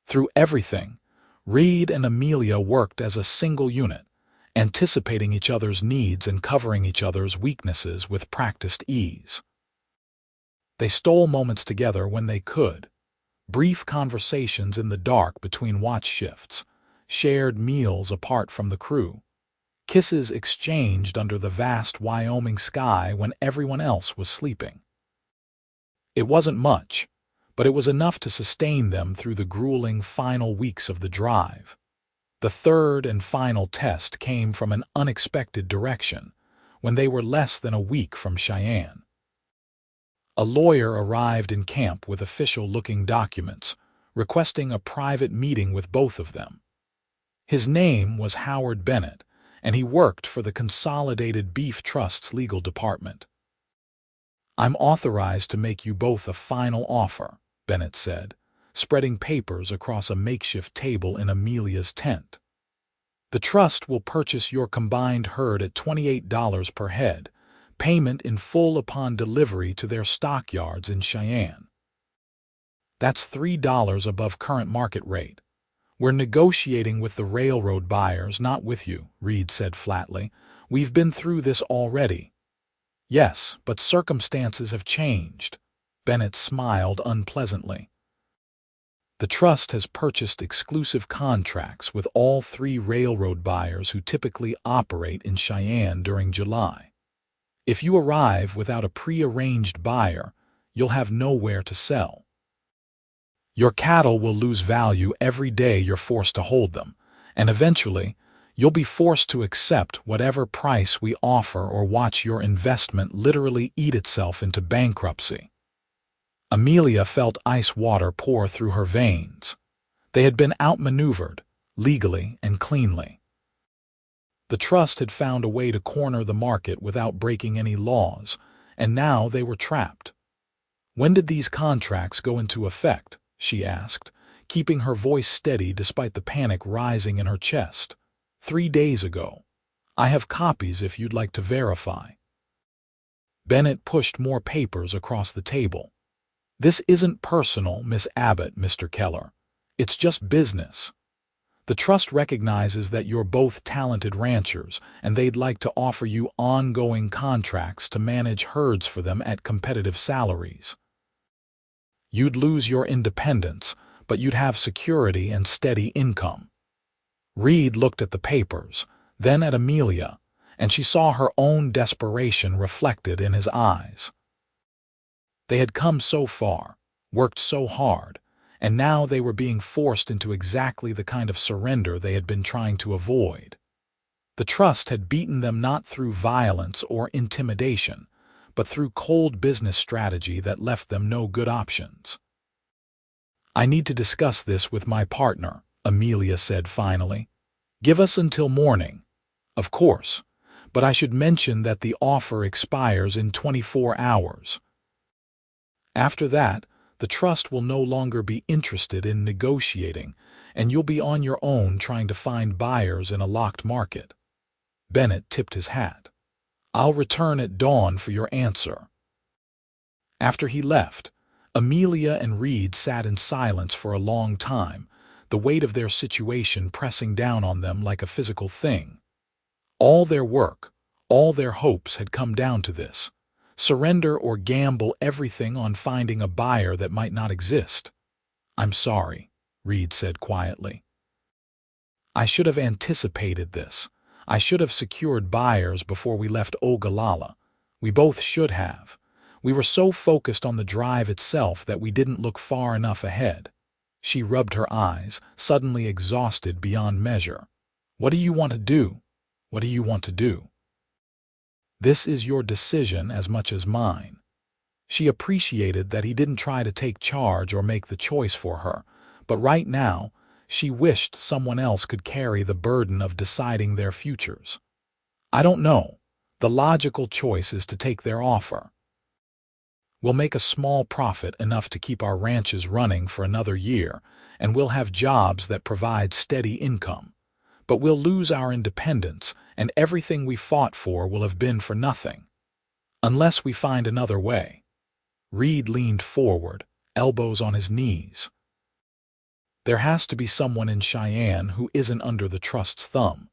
Through everything, Reed and Amelia worked as a single unit, anticipating each other's needs and covering each other's weaknesses with practiced ease. They stole moments together when they could, brief conversations in the dark between watch shifts, shared meals apart from the crew, kisses exchanged under the vast Wyoming sky when everyone else was sleeping. It wasn't much, but it was enough to sustain them through the grueling final weeks of the drive. The third and final test came from an unexpected direction, when they were less than a week from Cheyenne. A lawyer arrived in camp with official-looking documents, requesting a private meeting with both of them. His name was Howard Bennett, and he worked for the Consolidated Beef Trust's legal department. "I'm authorized to make you both a final offer," Bennett said, spreading papers across a makeshift table in Amelia's tent. "The trust will purchase your combined herd at $28 per head, payment in full upon delivery to their stockyards in Cheyenne. That's $3 above current market rate. We're negotiating with the railroad buyers, not with you," Reed said flatly. "We've been through this already." "Yes, but circumstances have changed." Bennett smiled unpleasantly. "The trust has purchased exclusive contracts with all 3 railroad buyers who typically operate in Cheyenne during July. If you arrive without a pre-arranged buyer, you'll have nowhere to sell. Your cattle will lose value every day you're forced to hold them, and eventually, you'll be forced to accept whatever price we offer or watch your investment literally eat itself into bankruptcy." Amelia felt ice water pour through her veins. They had been outmaneuvered, legally and cleanly. The trust had found a way to corner the market without breaking any laws, and now they were trapped. "When did these contracts go into effect?" she asked, keeping her voice steady despite the panic rising in her chest. "3 days ago. I have copies if you'd like to verify." Bennett pushed more papers across the table. "This isn't personal, Miss Abbott, Mr. Keller. It's just business. The trust recognizes that you're both talented ranchers, and they'd like to offer you ongoing contracts to manage herds for them at competitive salaries. You'd lose your independence, but you'd have security and steady income." Reed looked at the papers, then at Amelia, and she saw her own desperation reflected in his eyes. They had come so far, worked so hard, and now they were being forced into exactly the kind of surrender they had been trying to avoid. The trust had beaten them not through violence or intimidation, but through cold business strategy that left them no good options. "I need to discuss this with my partner," Amelia said finally. "Give us until morning." "Of course, but I should mention that the offer expires in 24 hours. After that, the trust will no longer be interested in negotiating, and you'll be on your own trying to find buyers in a locked market." Bennett tipped his hat. "I'll return at dawn for your answer." After he left, Amelia and Reed sat in silence for a long time, the weight of their situation pressing down on them like a physical thing. All their work, all their hopes had come down to this: surrender or gamble everything on finding a buyer that might not exist. "I'm sorry," Reed said quietly. "I should have anticipated this. I should have secured buyers before we left Ogallala. We both should have. We were so focused on the drive itself that we didn't look far enough ahead." She rubbed her eyes, suddenly exhausted beyond measure. "What do you want to do? What do you want to do? This is your decision as much as mine." She appreciated that he didn't try to take charge or make the choice for her, but right now, she wished someone else could carry the burden of deciding their futures. "I don't know. The logical choice is to take their offer. We'll make a small profit, enough to keep our ranches running for another year, and we'll have jobs that provide steady income. But we'll lose our independence, and everything we fought for will have been for nothing. Unless we find another way." Reed leaned forward, elbows on his knees. "There has to be someone in Cheyenne who isn't under the trust's thumb.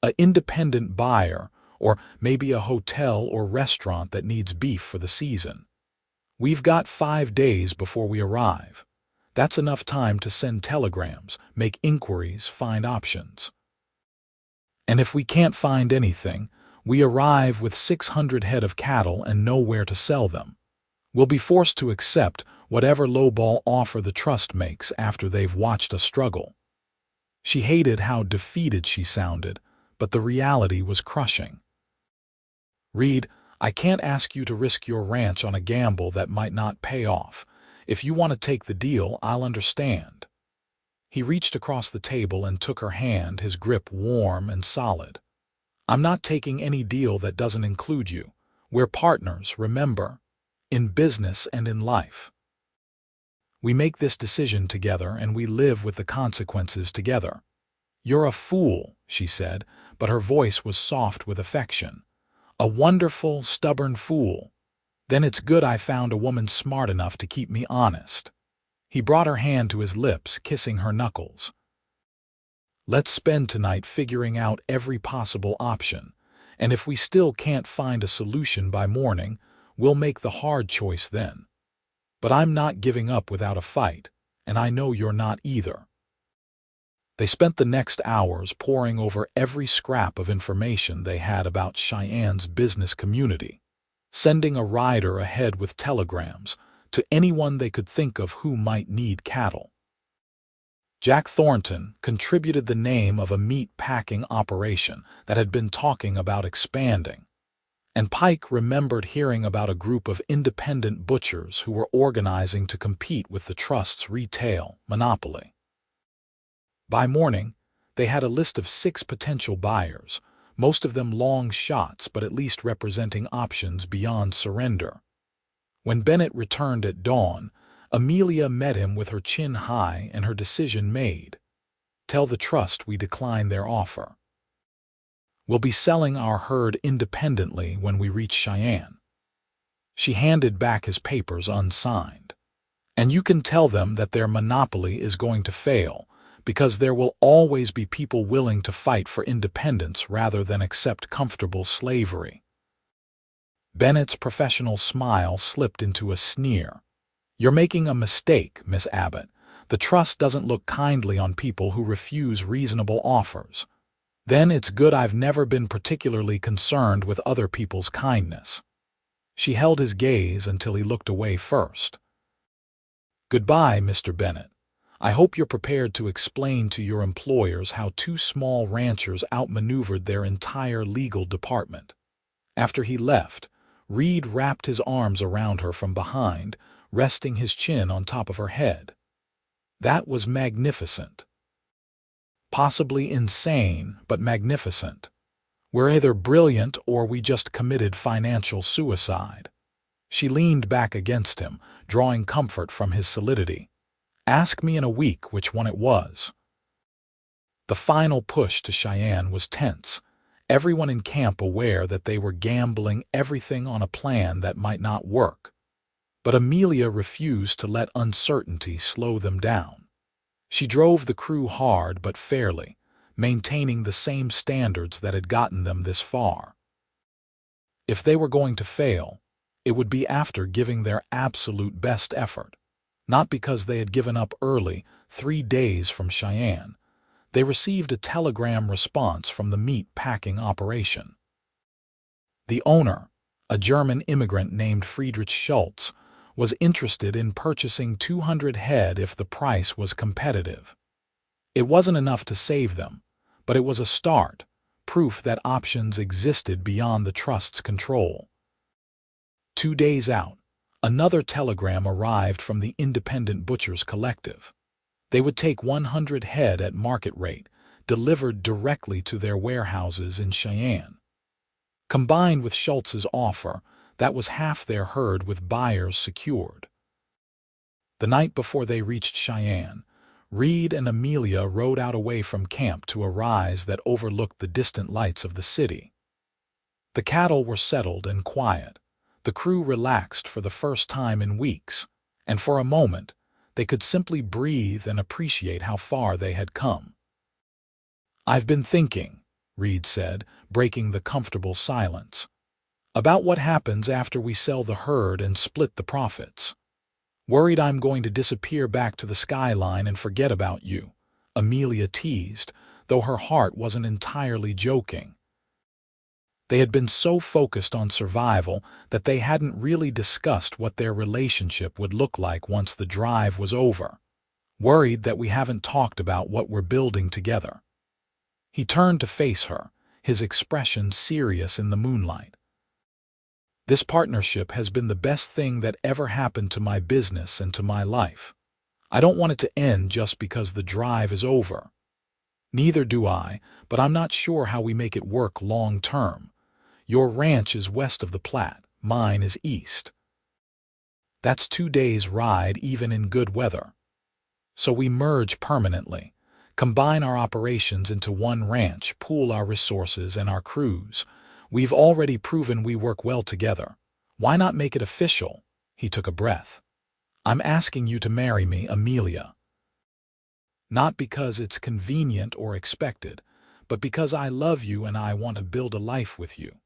An independent buyer, or maybe a hotel or restaurant that needs beef for the season. We've got 5 days before we arrive. That's enough time to send telegrams, make inquiries, find options. And if we can't find anything, we arrive with 600 head of cattle and nowhere to sell them. We'll be forced to accept whatever lowball offer the trust makes after they've watched us struggle." She hated how defeated she sounded, but the reality was crushing. "Reed, I can't ask you to risk your ranch on a gamble that might not pay off. If you want to take the deal, I'll understand." He reached across the table and took her hand, his grip warm and solid. "I'm not taking any deal that doesn't include you. We're partners, remember, in business and in life. We make this decision together and we live with the consequences together." "You're a fool," she said, but her voice was soft with affection. "A wonderful, stubborn fool. Then it's good I found a woman smart enough to keep me honest." He brought her hand to his lips, kissing her knuckles. "Let's spend tonight figuring out every possible option, and if we still can't find a solution by morning, we'll make the hard choice then. But I'm not giving up without a fight, and I know you're not either." They spent the next hours poring over every scrap of information they had about Cheyenne's business community, sending a rider ahead with telegrams to anyone they could think of who might need cattle. Jack Thornton contributed the name of a meat-packing operation that had been talking about expanding, and Pike remembered hearing about a group of independent butchers who were organizing to compete with the trust's retail monopoly. By morning, they had a list of 6 potential buyers, most of them long shots but at least representing options beyond surrender. When Bennett returned at dawn, Amelia met him with her chin high and her decision made. "Tell the trust we decline their offer. We'll be selling our herd independently when we reach Cheyenne." She handed back his papers unsigned. "And you can tell them that their monopoly is going to fail, because there will always be people willing to fight for independence rather than accept comfortable slavery." Bennett's professional smile slipped into a sneer. "You're making a mistake, Miss Abbott. The trust doesn't look kindly on people who refuse reasonable offers. Then it's good I've never been particularly concerned with other people's kindness." She held his gaze until he looked away first. "Goodbye, Mr. Bennett. I hope you're prepared to explain to your employers how 2 small ranchers outmaneuvered their entire legal department." After he left, Reed wrapped his arms around her from behind, resting his chin on top of her head. That was magnificent. Possibly insane, but magnificent. We're either brilliant or we just committed financial suicide. She leaned back against him, drawing comfort from his solidity. "Ask me in a week which one it was." The final push to Cheyenne was tense, everyone in camp aware that they were gambling everything on a plan that might not work. But Amelia refused to let uncertainty slow them down. She drove the crew hard but fairly, maintaining the same standards that had gotten them this far. If they were going to fail, it would be after giving their absolute best effort, not because they had given up early, 3 days from Cheyenne. They received a telegram response from the meat packing operation. The owner, a German immigrant named Friedrich Schultz, was interested in purchasing 200 head if the price was competitive. It wasn't enough to save them, but it was a start, proof that options existed beyond the trust's control. 2 days out, another telegram arrived from the Independent Butchers Collective. They would take 100 head at market rate, delivered directly to their warehouses in Cheyenne. Combined with Schultz's offer, that was half their herd with buyers secured. The night before they reached Cheyenne, Reed and Amelia rode out away from camp to a rise that overlooked the distant lights of the city. The cattle were settled and quiet. The crew relaxed for the first time in weeks, and for a moment, they could simply breathe and appreciate how far they had come. "I've been thinking," Reed said, breaking the comfortable silence, "about what happens after we sell the herd and split the profits. Worried I'm going to disappear back to the skyline and forget about you," Amelia teased, though her heart wasn't entirely joking. They had been so focused on survival that they hadn't really discussed what their relationship would look like once the drive was over. "Worried that we haven't talked about what we're building together." He turned to face her, his expression serious in the moonlight. "This partnership has been the best thing that ever happened to my business and to my life. I don't want it to end just because the drive is over. Neither do I, but I'm not sure how we make it work long term. Your ranch is west of the Platte, mine is east. That's 2 days' ride even in good weather. So we merge permanently, combine our operations into one ranch, pool our resources and our crews. We've already proven we work well together. Why not make it official?" He took a breath. "I'm asking you to marry me, Amelia. Not because it's convenient or expected, but because I love you and I want to build a life with you.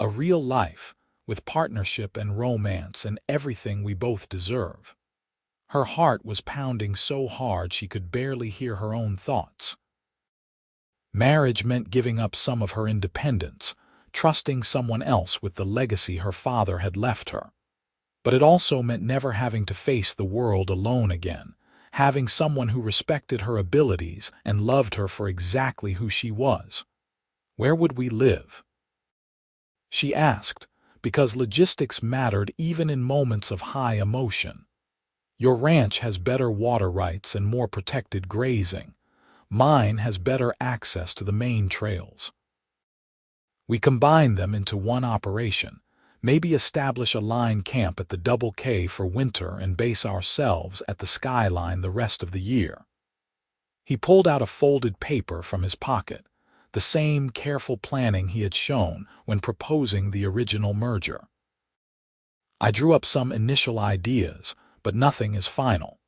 A real life, with partnership and romance and everything we both deserve." Her heart was pounding so hard she could barely hear her own thoughts. Marriage meant giving up some of her independence, trusting someone else with the legacy her father had left her. But it also meant never having to face the world alone again, having someone who respected her abilities and loved her for exactly who she was. "Where would we live?" she asked, because logistics mattered even in moments of high emotion. "Your ranch has better water rights and more protected grazing. Mine has better access to the main trails. We combine them into one operation, maybe establish a line camp at the Double K for winter and base ourselves at the skyline the rest of the year." He pulled out a folded paper from his pocket, the same careful planning he had shown when proposing the original merger. "I drew up some initial ideas, but nothing is final.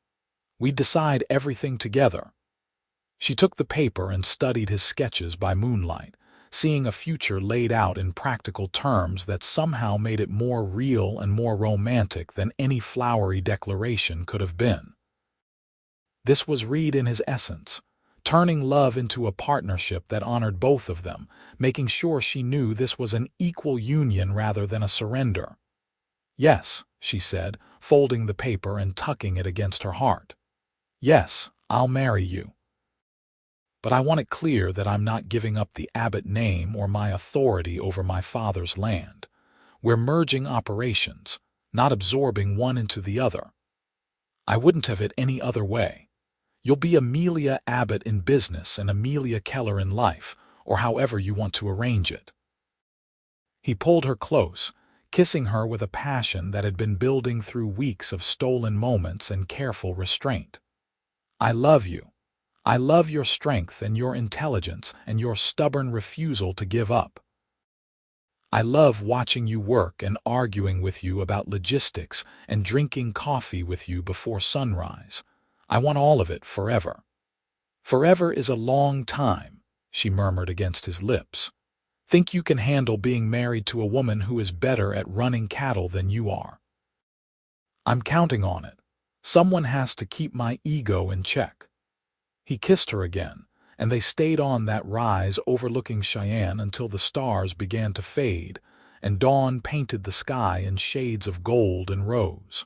We decide everything together." She took the paper and studied his sketches by moonlight, seeing a future laid out in practical terms that somehow made it more real and more romantic than any flowery declaration could have been. This was Reed in his essence, turning love into a partnership that honored both of them, making sure she knew this was an equal union rather than a surrender. "Yes," she said, folding the paper and tucking it against her heart. "Yes, I'll marry you. But I want it clear that I'm not giving up the Abbott name or my authority over my father's land. We're merging operations, not absorbing one into the other. I wouldn't have it any other way. You'll be Amelia Abbott in business and Amelia Keller in life, or however you want to arrange it." He pulled her close, kissing her with a passion that had been building through weeks of stolen moments and careful restraint. "I love you. I love your strength and your intelligence and your stubborn refusal to give up." I love watching you work and arguing with you about logistics and drinking coffee with you before sunrise. I want all of it forever." "Forever is a long time," she murmured against his lips. "Think you can handle being married to a woman who is better at running cattle than you are?" "I'm counting on it. Someone has to keep my ego in check." He kissed her again, and they stayed on that rise overlooking Cheyenne until the stars began to fade and dawn painted the sky in shades of gold and rose.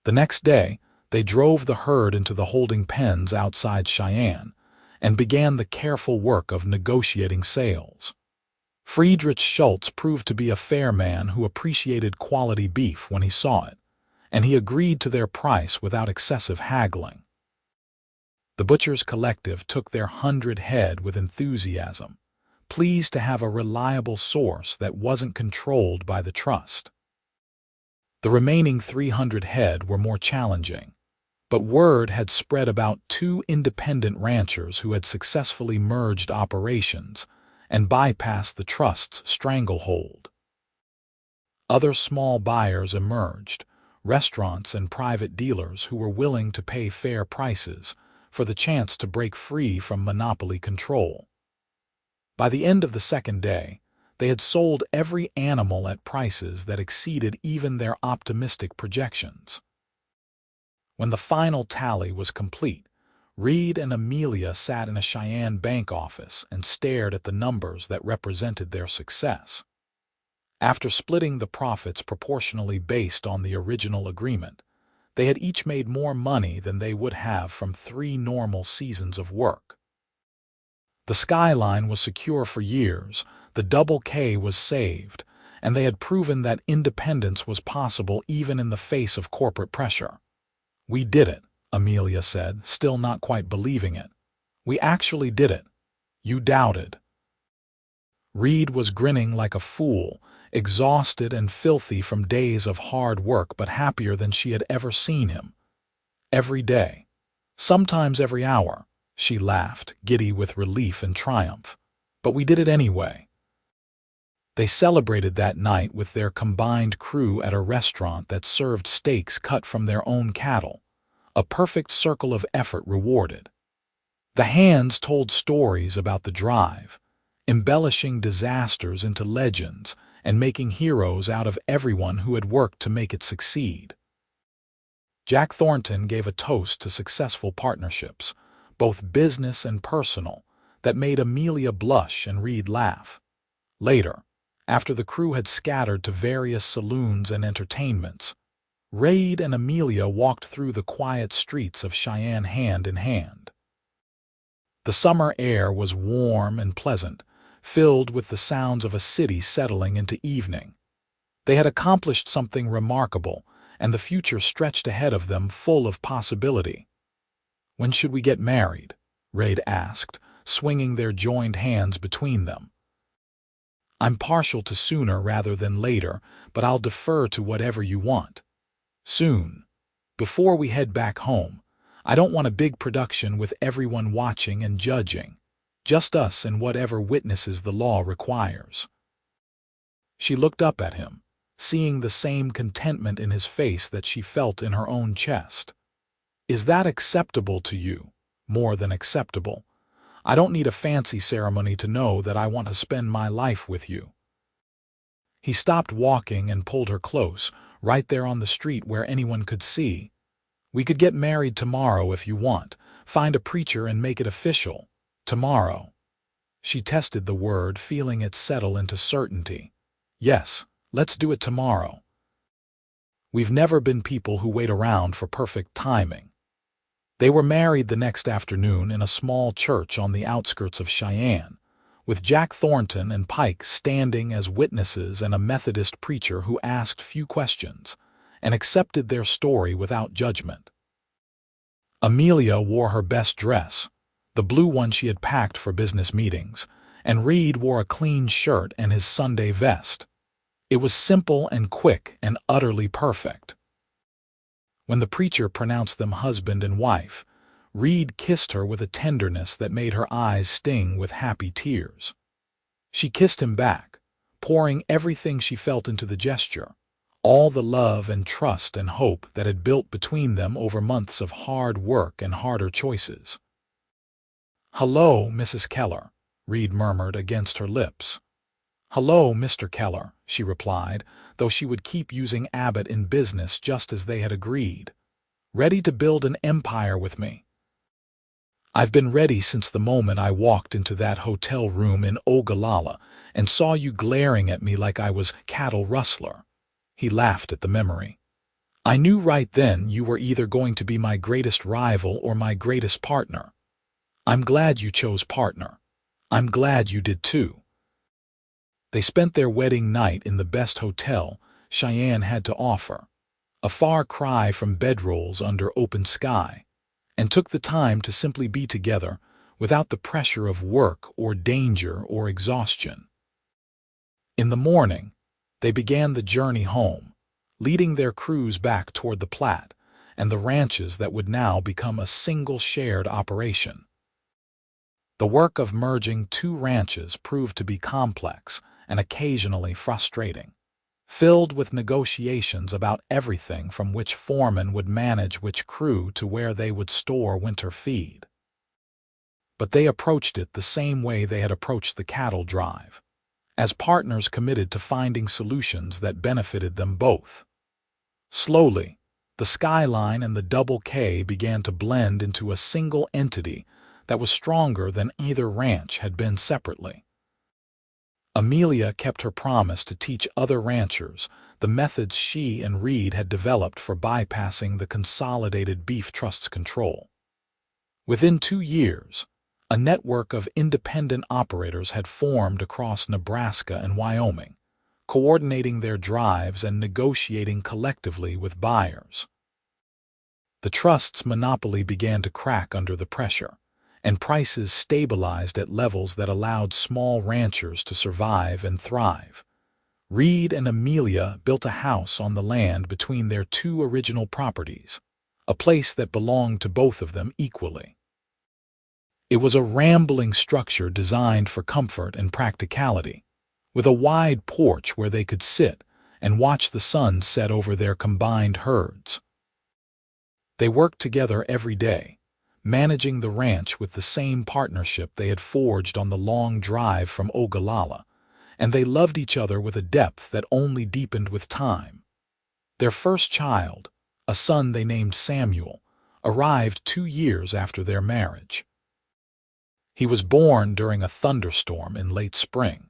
The next day, they drove the herd into the holding pens outside Cheyenne and began the careful work of negotiating sales. Friedrich Schultz proved to be a fair man who appreciated quality beef when he saw it, and he agreed to their price without excessive haggling. The Butchers Collective took their 100 head with enthusiasm, pleased to have a reliable source that wasn't controlled by the trust. The remaining 300 head were more challenging, but word had spread about 2 independent ranchers who had successfully merged operations and bypassed the trust's stranglehold. Other small buyers emerged, restaurants and private dealers who were willing to pay fair prices for the chance to break free from monopoly control. By the end of the second day, they had sold every animal at prices that exceeded even their optimistic projections. When the final tally was complete, Reed and Amelia sat in a Cheyenne bank office and stared at the numbers that represented their success. After splitting the profits proportionally based on the original agreement, they had each made more money than they would have from 3 normal seasons of work. The skyline was secure for years, the Double K was saved, and they had proven that independence was possible even in the face of corporate pressure. "We did it," Amelia said, still not quite believing it. "We actually did it. You doubted." Reed was grinning like a fool, exhausted and filthy from days of hard work, but happier than she had ever seen him. "Every day. Sometimes every hour," she laughed, giddy with relief and triumph. "But we did it anyway." They celebrated that night with their combined crew at a restaurant that served steaks cut from their own cattle, a perfect circle of effort rewarded. The hands told stories about the drive, embellishing disasters into legends and making heroes out of everyone who had worked to make it succeed. Jack Thornton gave a toast to successful partnerships, both business and personal, that made Amelia blush and Reed laugh. Later, after the crew had scattered to various saloons and entertainments, Reed and Amelia walked through the quiet streets of Cheyenne hand in hand. The summer air was warm and pleasant, filled with the sounds of a city settling into evening. They had accomplished something remarkable, and the future stretched ahead of them full of possibility. "When should we get married?" Reed asked, swinging their joined hands between them. "I'm partial to sooner rather than later, but I'll defer to whatever you want. Soon. Before we head back home. I don't want a big production with everyone watching and judging. Just us and whatever witnesses the law requires." She looked up at him, seeing the same contentment in his face that she felt in her own chest. "Is that acceptable to you?" "More than acceptable. I don't need a fancy ceremony to know that I want to spend my life with you." He stopped walking and pulled her close, right there on the street where anyone could see. "We could get married tomorrow if you want. Find a preacher and make it official. Tomorrow." She tested the word, feeling it settle into certainty. "Yes, let's do it tomorrow." We've never been people who wait around for perfect timing. They were married the next afternoon in a small church on the outskirts of Cheyenne, with Jack Thornton and Pike standing as witnesses and a Methodist preacher who asked few questions and accepted their story without judgment. Amelia wore her best dress, the blue one she had packed for business meetings, and Reed wore a clean shirt and his Sunday vest. It was simple and quick and utterly perfect. When the preacher pronounced them husband and wife, Reed kissed her with a tenderness that made her eyes sting with happy tears. She kissed him back, pouring everything she felt into the gesture, all the love and trust and hope that had built between them over months of hard work and harder choices. "Hello, Mrs. Keller," Reed murmured against her lips. "Hello, Mr. Keller," she replied, though she would keep using Abbott in business just as they had agreed. "Ready to build an empire with me?" "I've been ready since the moment I walked into that hotel room in Ogallala and saw you glaring at me like I was cattle rustler." He laughed at the memory. "I knew right then you were either going to be my greatest rival or my greatest partner. I'm glad you chose partner. I'm glad you did too." They spent their wedding night in the best hotel Cheyenne had to offer, a far cry from bedrolls under open sky, and took the time to simply be together without the pressure of work or danger or exhaustion. In the morning, they began the journey home, leading their crews back toward the Platte and the ranches that would now become a single shared operation. The work of merging two ranches proved to be complex and occasionally frustrating, filled with negotiations about everything from which foreman would manage which crew to where they would store winter feed. But they approached it the same way they had approached the cattle drive, as partners committed to finding solutions that benefited them both. Slowly, the Skyline and the Double K began to blend into a single entity that was stronger than either ranch had been separately. Amelia kept her promise to teach other ranchers the methods she and Reed had developed for bypassing the Consolidated Beef Trust's control. Within 2 years, a network of independent operators had formed across Nebraska and Wyoming, coordinating their drives and negotiating collectively with buyers. The trust's monopoly began to crack under the pressure, and prices stabilized at levels that allowed small ranchers to survive and thrive. Reed and Amelia built a house on the land between their two original properties, a place that belonged to both of them equally. It was a rambling structure designed for comfort and practicality, with a wide porch where they could sit and watch the sun set over their combined herds. They worked together every day, managing the ranch with the same partnership they had forged on the long drive from Ogallala, and they loved each other with a depth that only deepened with time. Their first child, a son they named Samuel, arrived 2 years after their marriage. He was born during a thunderstorm in late spring,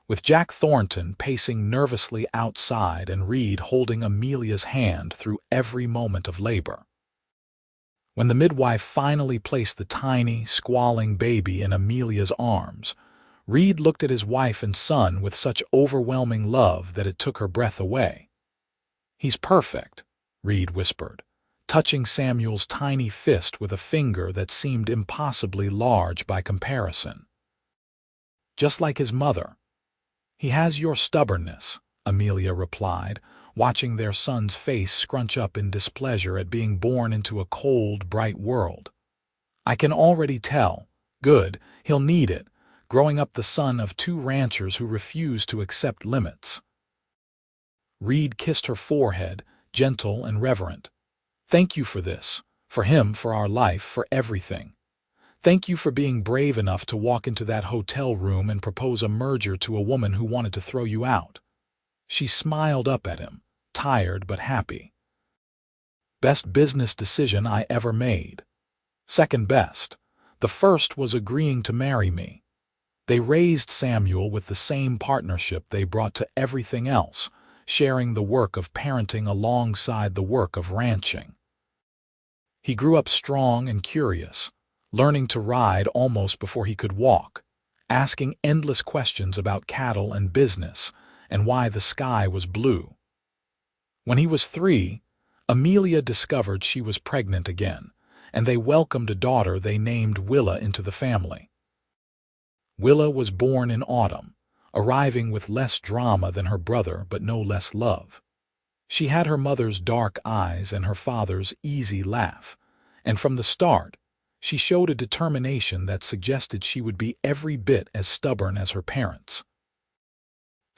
with Jack Thornton pacing nervously outside and Reed holding Amelia's hand through every moment of labor. When the midwife finally placed the tiny, squalling baby in Amelia's arms, Reed looked at his wife and son with such overwhelming love that it took her breath away. "He's perfect," Reed whispered, touching Samuel's tiny fist with a finger that seemed impossibly large by comparison. "Just like his mother." "He has your stubbornness," Amelia replied, watching their son's face scrunch up in displeasure at being born into a cold, bright world. "I can already tell. Good, he'll need it, growing up the son of 2 ranchers who refuse to accept limits." Reed kissed her forehead, gentle and reverent. "Thank you for this, for him, for our life, for everything. Thank you for being brave enough to walk into that hotel room and propose a merger to a woman who wanted to throw you out." She smiled up at him, tired but happy. "Best business decision I ever made. Second best. The first was agreeing to marry me." They raised Samuel with the same partnership they brought to everything else, sharing the work of parenting alongside the work of ranching. He grew up strong and curious, learning to ride almost before he could walk, asking endless questions about cattle and business and why the sky was blue. When he was 3, Amelia discovered she was pregnant again, and they welcomed a daughter they named Willa into the family. Willa was born in autumn, arriving with less drama than her brother but no less love. She had her mother's dark eyes and her father's easy laugh, and from the start, she showed a determination that suggested she would be every bit as stubborn as her parents.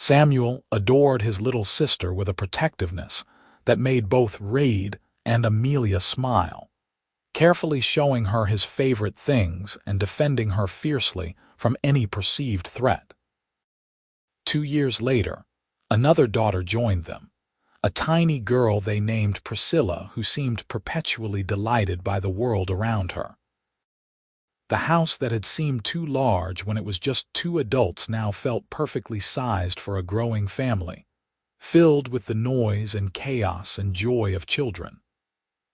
Samuel adored his little sister with a protectiveness that made both Reed and Amelia smile, carefully showing her his favorite things and defending her fiercely from any perceived threat. 2 years later, another daughter joined them, a tiny girl they named Priscilla, who seemed perpetually delighted by the world around her. The house that had seemed too large when it was just two adults now felt perfectly sized for a growing family, filled with the noise and chaos and joy of children.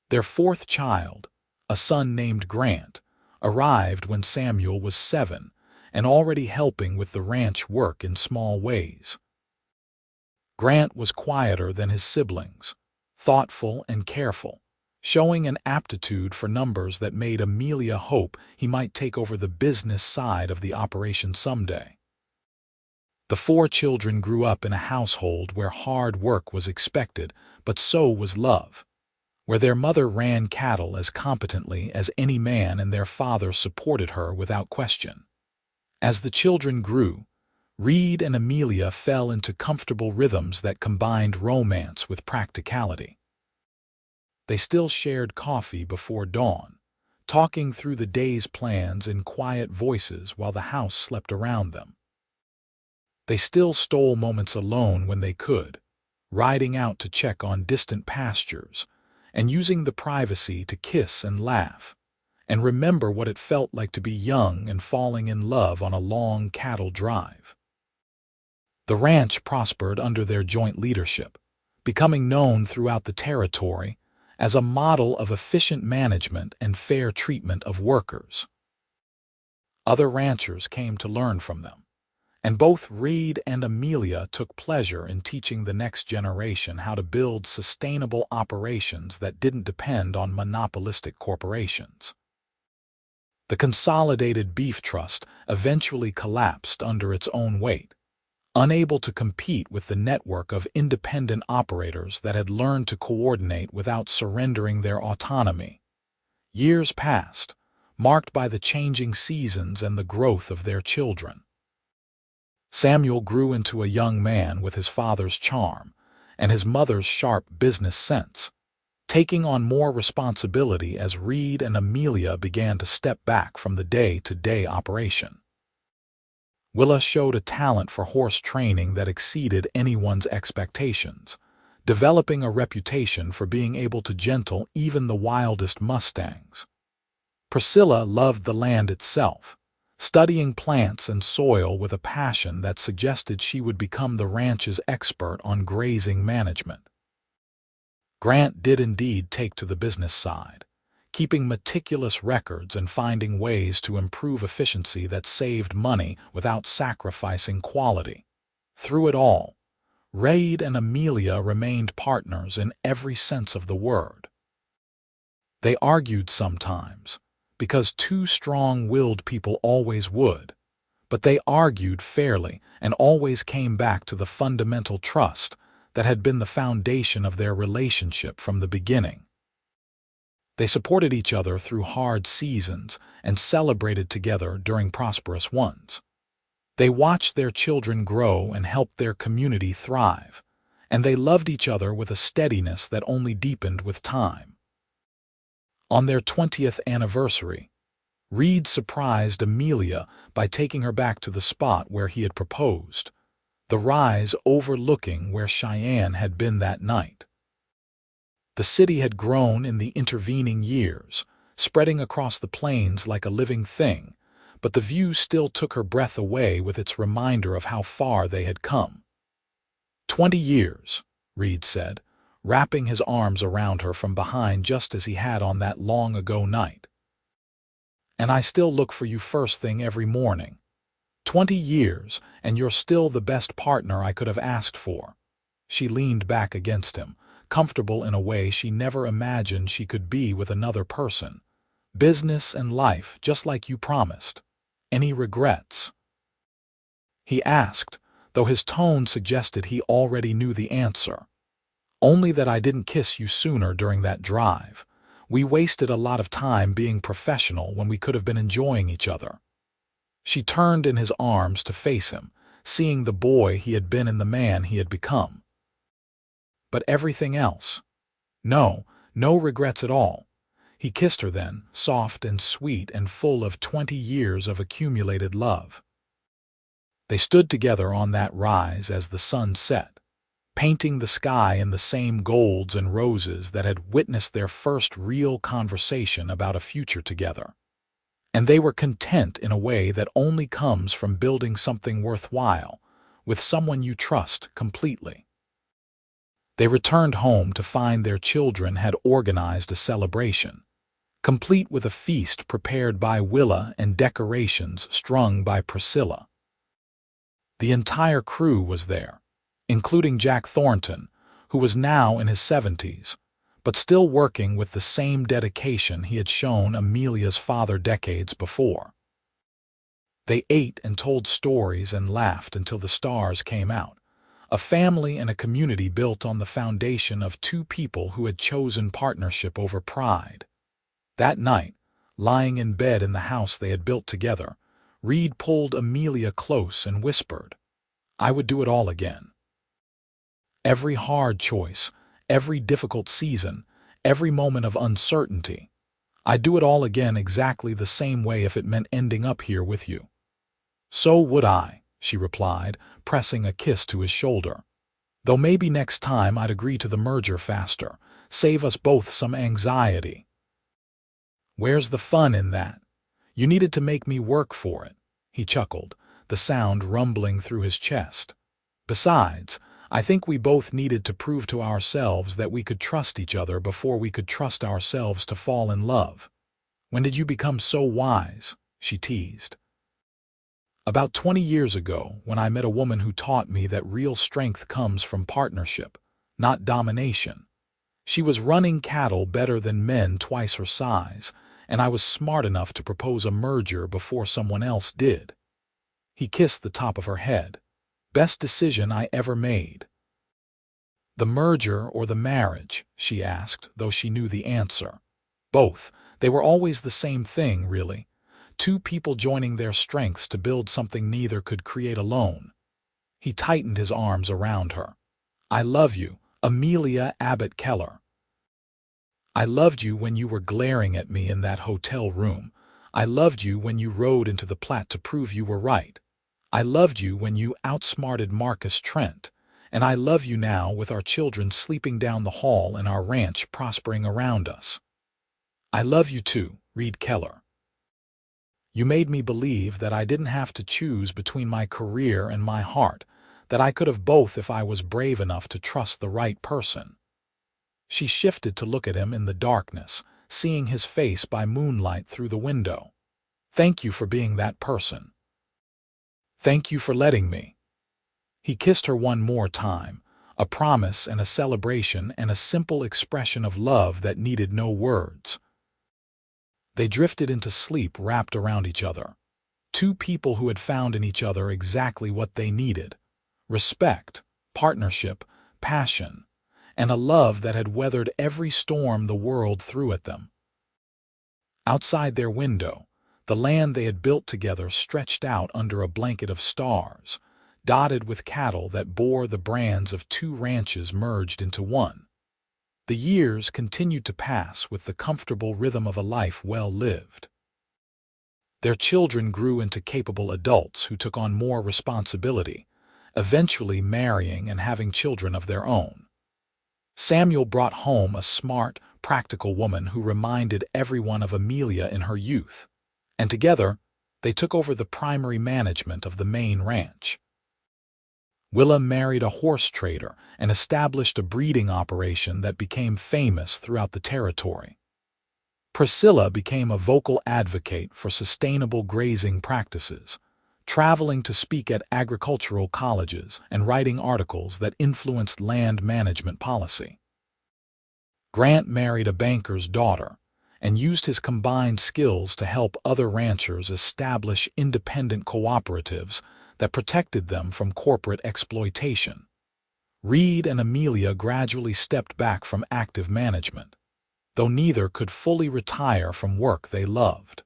Their fourth child, a son named Grant, arrived when Samuel was 7 and already helping with the ranch work in small ways. Grant was quieter than his siblings, thoughtful and careful, showing an aptitude for numbers that made Amelia hope he might take over the business side of the operation someday. The 4 children grew up in a household where hard work was expected, but so was love, where their mother ran cattle as competently as any man and their father supported her without question. As the children grew, Reed and Amelia fell into comfortable rhythms that combined romance with practicality. They still shared coffee before dawn, talking through the day's plans in quiet voices while the house slept around them. They still stole moments alone when they could, riding out to check on distant pastures and using the privacy to kiss and laugh, and remember what it felt like to be young and falling in love on a long cattle drive. The ranch prospered under their joint leadership, becoming known throughout the territory as a model of efficient management and fair treatment of workers. Other ranchers came to learn from them, and both Reed and Amelia took pleasure in teaching the next generation how to build sustainable operations that didn't depend on monopolistic corporations. The Consolidated Beef Trust eventually collapsed under its own weight, unable to compete with the network of independent operators that had learned to coordinate without surrendering their autonomy. Years passed, marked by the changing seasons and the growth of their children. Samuel grew into a young man with his father's charm and his mother's sharp business sense, taking on more responsibility as Reed and Amelia began to step back from the day-to-day operation. Willa showed a talent for horse training that exceeded anyone's expectations, developing a reputation for being able to gentle even the wildest mustangs. Priscilla loved the land itself, studying plants and soil with a passion that suggested she would become the ranch's expert on grazing management. Grant did indeed take to the business side, keeping meticulous records and finding ways to improve efficiency that saved money without sacrificing quality. Through it all, Reed and Amelia remained partners in every sense of the word. They argued sometimes, because two strong-willed people always would, but they argued fairly and always came back to the fundamental trust that had been the foundation of their relationship from the beginning. They supported each other through hard seasons and celebrated together during prosperous ones. They watched their children grow and helped their community thrive, and they loved each other with a steadiness that only deepened with time. On their 20th anniversary, Reed surprised Amelia by taking her back to the spot where he had proposed, the rise overlooking where Cheyenne had been that night. The city had grown in the intervening years, spreading across the plains like a living thing, but the view still took her breath away with its reminder of how far they had come. 20 years, Reed said, wrapping his arms around her from behind just as he had on that long-ago night. And I still look for you first thing every morning. 20 years, and you're still the best partner I could have asked for. She leaned back against him, comfortable in a way she never imagined she could be with another person. Business and life, just like you promised. Any regrets? He asked, though his tone suggested he already knew the answer. Only that I didn't kiss you sooner during that drive. We wasted a lot of time being professional when we could have been enjoying each other. She turned in his arms to face him, seeing the boy he had been and the man he had become. But everything else? No regrets at all. He kissed her then, soft and sweet and full of 20 years of accumulated love. They stood together on that rise as the sun set, painting the sky in the same golds and roses that had witnessed their first real conversation about a future together. And they were content in a way that only comes from building something worthwhile, with someone you trust completely. They returned home to find their children had organized a celebration, complete with a feast prepared by Willa and decorations strung by Priscilla. The entire crew was there, including Jack Thornton, who was now in his 70s, but still working with the same dedication he had shown Amelia's father decades before. They ate and told stories and laughed until the stars came out, a family and a community built on the foundation of two people who had chosen partnership over pride. That night, lying in bed in the house they had built together, Reed pulled Amelia close and whispered, "I would do it all again. Every hard choice, every difficult season, every moment of uncertainty. I'd do it all again exactly the same way if it meant ending up here with you." "So would I," she replied, pressing a kiss to his shoulder. "Though maybe next time I'd agree to the merger faster, save us both some anxiety." "Where's the fun in that? You needed to make me work for it," he chuckled, the sound rumbling through his chest. "Besides, I think we both needed to prove to ourselves that we could trust each other before we could trust ourselves to fall in love. When did you become so wise?" she teased. "About 20 years ago, when I met a woman who taught me that real strength comes from partnership, not domination. She was running cattle better than men twice her size, and I was smart enough to propose a merger before someone else did." He kissed the top of her head. "Best decision I ever made." "The merger or the marriage?" she asked, though she knew the answer. "Both. They were always the same thing, really. Two people joining their strengths to build something neither could create alone." He tightened his arms around her. "I love you, Amelia Abbott Keller. I loved you when you were glaring at me in that hotel room. I loved you when you rode into the Platte to prove you were right. I loved you when you outsmarted Marcus Trent. And I love you now with our children sleeping down the hall and our ranch prospering around us. I love you too, Reed Keller. You made me believe that I didn't have to choose between my career and my heart, that I could have both if I was brave enough to trust the right person." She shifted to look at him in the darkness, seeing his face by moonlight through the window. "Thank you for being that person. Thank you for letting me." He kissed her one more time, a promise and a celebration and a simple expression of love that needed no words. They drifted into sleep wrapped around each other. Two people who had found in each other exactly what they needed: respect, partnership, passion, and a love that had weathered every storm the world threw at them. Outside their window, the land they had built together stretched out under a blanket of stars, dotted with cattle that bore the brands of two ranches merged into one. The years continued to pass with the comfortable rhythm of a life well lived. Their children grew into capable adults who took on more responsibility, eventually marrying and having children of their own. Samuel brought home a smart, practical woman who reminded everyone of Amelia in her youth, and together they took over the primary management of the main ranch. Willa married a horse trader and established a breeding operation that became famous throughout the territory. Priscilla became a vocal advocate for sustainable grazing practices, traveling to speak at agricultural colleges and writing articles that influenced land management policy. Grant married a banker's daughter and used his combined skills to help other ranchers establish independent cooperatives that protected them from corporate exploitation. Reed and Amelia gradually stepped back from active management, though neither could fully retire from work they loved.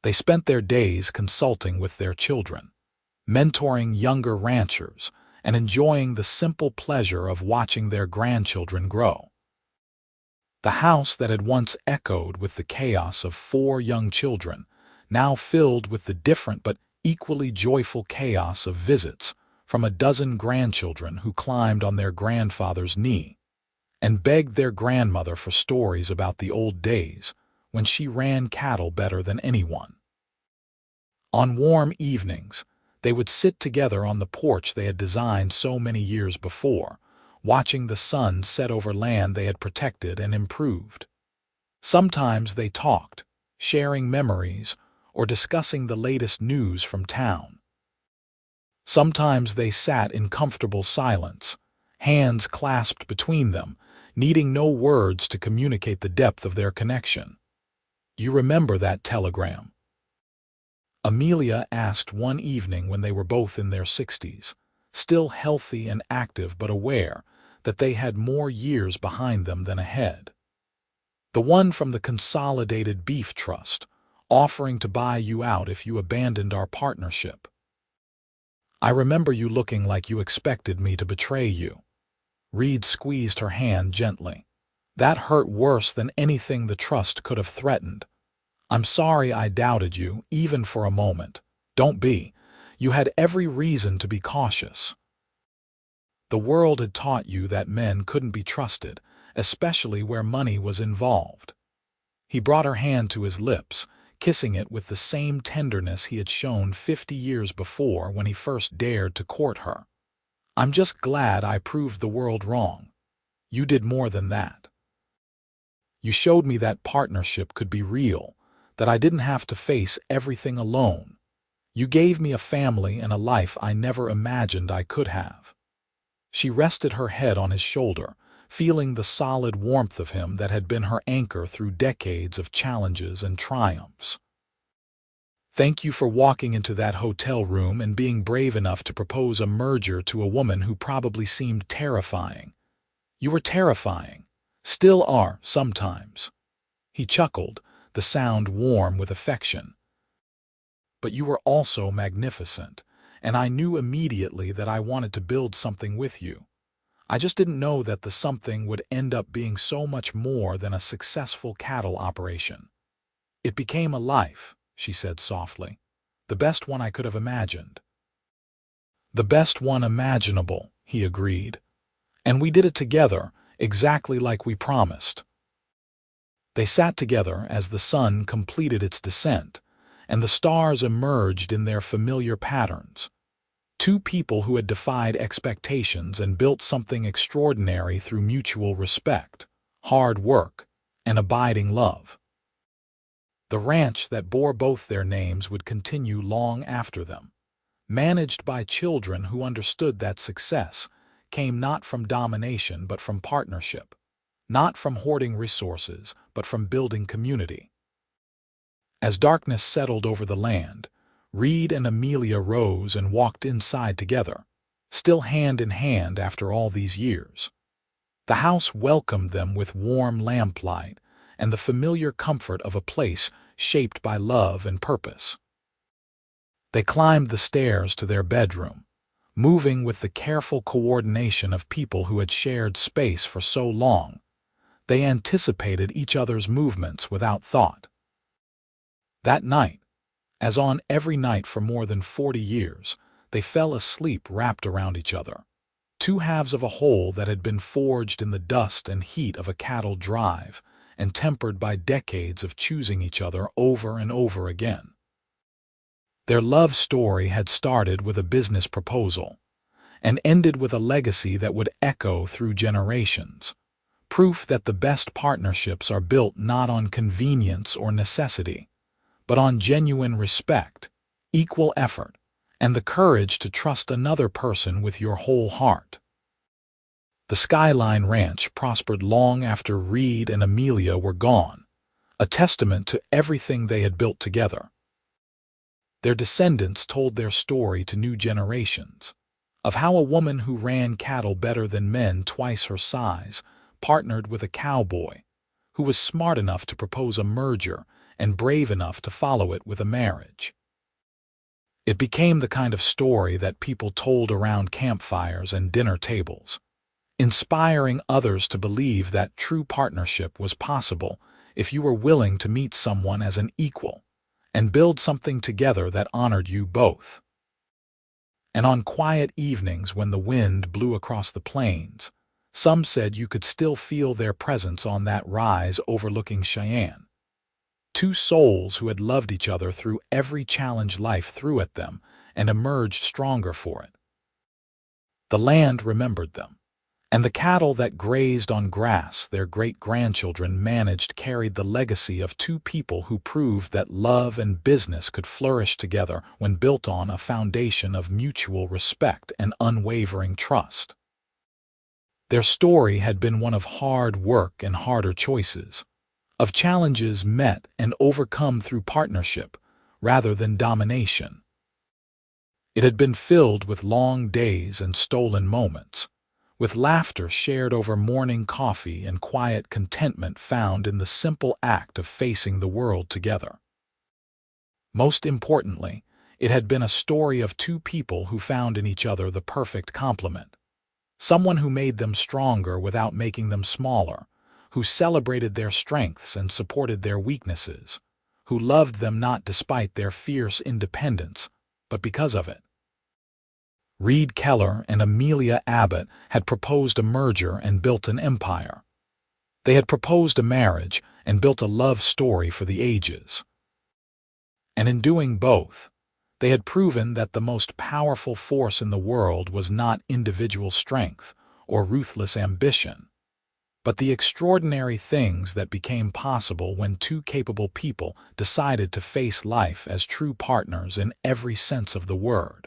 They spent their days consulting with their children, mentoring younger ranchers, and enjoying the simple pleasure of watching their grandchildren grow. The house that had once echoed with the chaos of 4 young children, now filled with the different but equally joyful chaos of visits from a dozen grandchildren who climbed on their grandfather's knee and begged their grandmother for stories about the old days when she ran cattle better than anyone. On warm evenings, they would sit together on the porch they had designed so many years before, watching the sun set over land they had protected and improved. Sometimes they talked, sharing memories or discussing the latest news from town. Sometimes they sat in comfortable silence, hands clasped between them, needing no words to communicate the depth of their connection. "You remember that telegram?" Amelia asked one evening when they were both in their 60s, still healthy and active but aware that they had more years behind them than ahead. "The one from the Consolidated Beef Trust, offering to buy you out if you abandoned our partnership. I remember you looking like you expected me to betray you." Reed squeezed her hand gently. "That hurt worse than anything the trust could have threatened. I'm sorry I doubted you, even for a moment. Don't be. You had every reason to be cautious. The world had taught you that men couldn't be trusted, especially where money was involved." He brought her hand to his lips, kissing it with the same tenderness he had shown 50 years before when he first dared to court her. "I'm just glad I proved the world wrong. You did more than that. You showed me that partnership could be real, that I didn't have to face everything alone. You gave me a family and a life I never imagined I could have." She rested her head on his shoulder, feeling the solid warmth of him that had been her anchor through decades of challenges and triumphs. "Thank you for walking into that hotel room and being brave enough to propose a merger to a woman who probably seemed terrifying. You were terrifying. Still are, sometimes." He chuckled, the sound warm with affection. "But you were also magnificent, and I knew immediately that I wanted to build something with you. I just didn't know that the something would end up being so much more than a successful cattle operation. It became a life," she said softly. "The best one I could have imagined." "The best one imaginable," he agreed. "And we did it together, exactly like we promised." They sat together as the sun completed its descent, and the stars emerged in their familiar patterns. 2 people who had defied expectations and built something extraordinary through mutual respect, hard work, and abiding love. The ranch that bore both their names would continue long after them, managed by children who understood that success came not from domination but from partnership, not from hoarding resources but from building community. As darkness settled over the land, Reed and Amelia rose and walked inside together, still hand in hand after all these years. The house welcomed them with warm lamplight and the familiar comfort of a place shaped by love and purpose. They climbed the stairs to their bedroom, moving with the careful coordination of people who had shared space for so long. They anticipated each other's movements without thought. That night, as on every night for more than 40 years, they fell asleep wrapped around each other, 2 halves of a whole that had been forged in the dust and heat of a cattle drive and tempered by decades of choosing each other over and over again. Their love story had started with a business proposal and ended with a legacy that would echo through generations, proof that the best partnerships are built not on convenience or necessity, but on genuine respect, equal effort, and the courage to trust another person with your whole heart. The Skyline Ranch prospered long after Reed and Amelia were gone, a testament to everything they had built together. Their descendants told their story to new generations, of how a woman who ran cattle better than men twice her size partnered with a cowboy who was smart enough to propose a merger and brave enough to follow it with a marriage. It became the kind of story that people told around campfires and dinner tables, inspiring others to believe that true partnership was possible if you were willing to meet someone as an equal and build something together that honored you both. And on quiet evenings when the wind blew across the plains, some said you could still feel their presence on that rise overlooking Cheyenne. Two souls who had loved each other through every challenge life threw at them and emerged stronger for it. The land remembered them, and the cattle that grazed on grass their great-grandchildren managed carried the legacy of two people who proved that love and business could flourish together when built on a foundation of mutual respect and unwavering trust. Their story had been one of hard work and harder choices, of challenges met and overcome through partnership rather than domination. It had been filled with long days and stolen moments, with laughter shared over morning coffee and quiet contentment found in the simple act of facing the world together. Most importantly, it had been a story of two people who found in each other the perfect complement, someone who made them stronger without making them smaller, who celebrated their strengths and supported their weaknesses, who loved them not despite their fierce independence, but because of it. Reed Keller and Amelia Abbott had proposed a merger and built an empire. They had proposed a marriage and built a love story for the ages. And in doing both, they had proven that the most powerful force in the world was not individual strength or ruthless ambition, but the extraordinary things that became possible when two capable people decided to face life as true partners in every sense of the word.